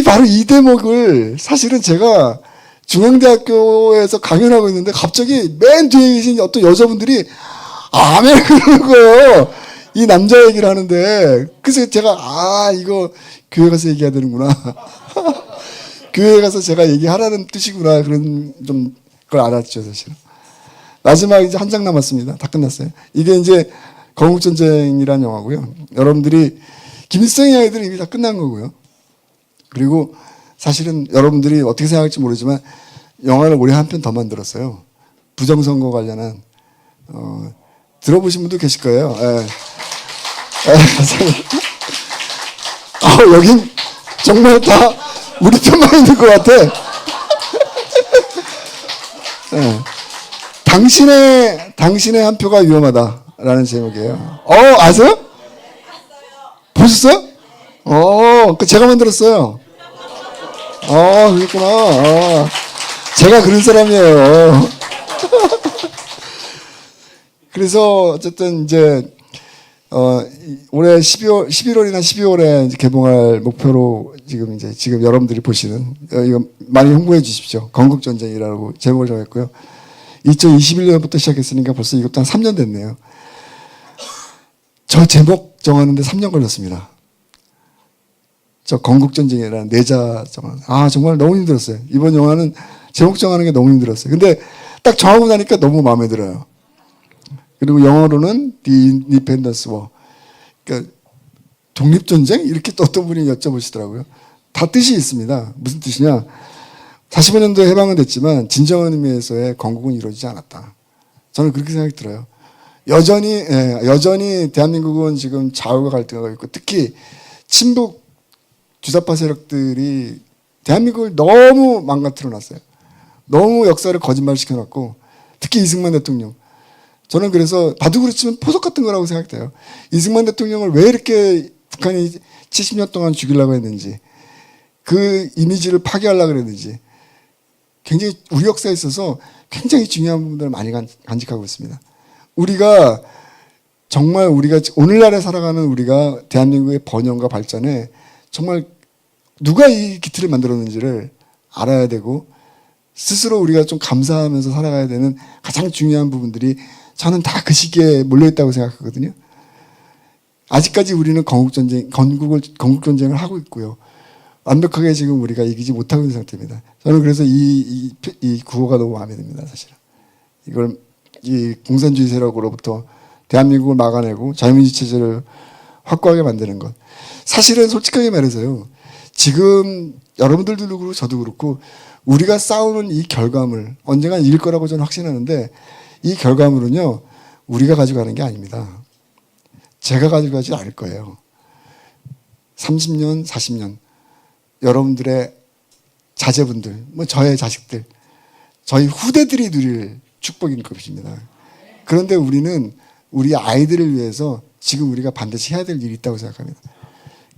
바로 이 대목을 사실은 제가 중앙대학교에서 강연하고 있는데 갑자기 맨 뒤에 계신 어떤 여자분들이 아멘 그러는 거예요. 이 남자 얘기를 하는데. 그래서 제가 이거 교회 가서 얘기해야 되는구나. 교회 가서 제가 얘기하라는 뜻이구나. 그런 좀 그걸 알았죠, 사실은. 마지막 이제 한 장 남았습니다. 다 끝났어요. 이게 이제 건국전쟁이라는 영화고요. 여러분들이 김일성의 아이들은 이미 다 끝난 거고요. 그리고 사실은 여러분들이 어떻게 생각할지 모르지만 영화를 올해 한 편 더 만들었어요. 부정선거 관련한 들어보신 분도 계실 거예요. 예. 여긴 정말 다 우리 편만 있는 것 같아. 예. 당신의 한 표가 위험하다라는 제목이에요. 아세요? 보셨어요? 그 제가 만들었어요. 그랬구나. 제가 그런 사람이에요. 그래서 어쨌든 이제 올해 11월이나 12월에 이제 개봉할 목표로 지금 여러분들이 보시는 이거 많이 홍보해 주십시오. 건국전쟁이라고 제목을 정했고요. 2021년부터 시작했으니까 벌써 이것도 한 3년 됐네요. 저 제목 정하는데 3년 걸렸습니다. 저 건국전쟁이라는 내자 정하는. 정말 너무 힘들었어요. 이번 영화는 제목 정하는 게 너무 힘들었어요. 근데 딱 정하고 나니까 너무 마음에 들어요. 그리고 영어로는 The Independence War. 그러니까 독립전쟁? 이렇게 또 어떤 분이 여쭤보시더라고요. 다 뜻이 있습니다. 무슨 뜻이냐? 45년도에 해방은 됐지만 진정한 의미에서의 건국은 이루어지지 않았다. 저는 그렇게 생각이 들어요. 여전히 대한민국은 지금 좌우가 갈등하고 있고 특히 친북 주사파 세력들이 대한민국을 너무 망가뜨려 놨어요. 너무 역사를 거짓말시켜 놨고 특히 이승만 대통령. 저는 그래서 바둑으로 치면 포석 같은 거라고 생각돼요. 이승만 대통령을 왜 이렇게 북한이 70년 동안 죽이려고 했는지 그 이미지를 파괴하려고 했는지 굉장히 우리 역사에 있어서 굉장히 중요한 부분들을 많이 간직하고 있습니다. 정말 우리가 오늘날에 살아가는 우리가 대한민국의 번영과 발전에 정말 누가 이 기틀을 만들었는지를 알아야 되고 스스로 우리가 좀 감사하면서 살아가야 되는 가장 중요한 부분들이 저는 다 그 시기에 몰려있다고 생각하거든요. 아직까지 우리는 건국전쟁을 하고 있고요. 완벽하게 지금 우리가 이기지 못하고 있는 상태입니다. 저는 그래서 이 구호가 너무 마음에 듭니다, 사실은. 이 공산주의 세력으로부터 대한민국을 막아내고 자유민주 체제를 확고하게 만드는 것. 사실은 솔직하게 말해서요. 지금 여러분들도 그렇고 저도 그렇고 우리가 싸우는 이 결과물 언젠간 이길 거라고 저는 확신하는데 이 결과물은요. 우리가 가져가는 게 아닙니다. 제가 가져가지 않을 거예요. 30년, 40년 여러분들의 자제분들, 저의 자식들, 저희 후대들이 누릴 축복인 것입니다. 그런데 우리는 우리 아이들을 위해서 지금 우리가 반드시 해야 될 일이 있다고 생각합니다.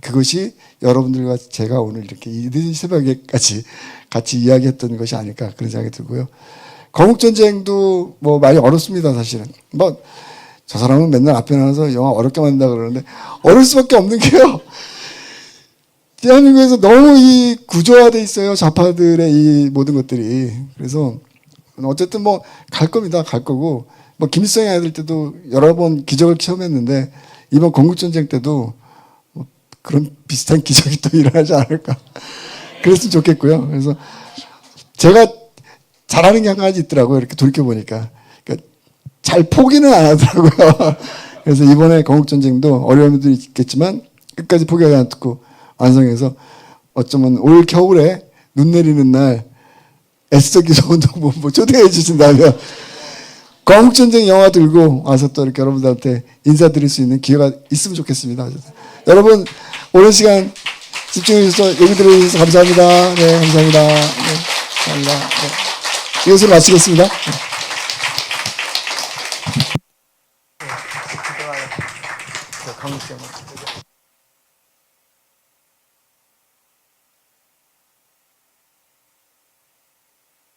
그것이 여러분들과 제가 오늘 이렇게 이른 새벽에까지 같이 이야기했던 것이 아닐까 그런 생각이 들고요. 건국전쟁도 많이 어렵습니다, 사실은. 저 사람은 맨날 앞에 나와서 영화 어렵게 만든다 그러는데 어려울 수밖에 없는 게요. 대한민국에서 너무 이 구조화돼 있어요. 좌파들의 이 모든 것들이. 그래서 어쨌든 갈 겁니다. 갈 거고. 김일성의 아이들 때도 여러 번 기적을 체험했는데 이번 건국전쟁 때도 그런 비슷한 기적이 또 일어나지 않을까. 그랬으면 좋겠고요. 그래서 제가 잘하는 게 한 가지 있더라고요. 이렇게 돌이켜보니까. 그러니까 잘 포기는 안 하더라고요. 그래서 이번에 건국전쟁도 어려움들이 있겠지만 끝까지 포기하지 않고 완성해서 어쩌면 올 겨울에 눈 내리는 날 애써 기도운동 초대해 주신다면 건국전쟁 영화 들고 와서 또 이렇게 여러분들한테 인사드릴 수 있는 기회가 있으면 좋겠습니다. 여러분 오랜 시간 집중해 주셔서 얘기 들어주셔서 감사합니다. 네, 감사합니다. 네, 감사합니다. 네. 이것으로 마치겠습니다. 네. 건국전쟁.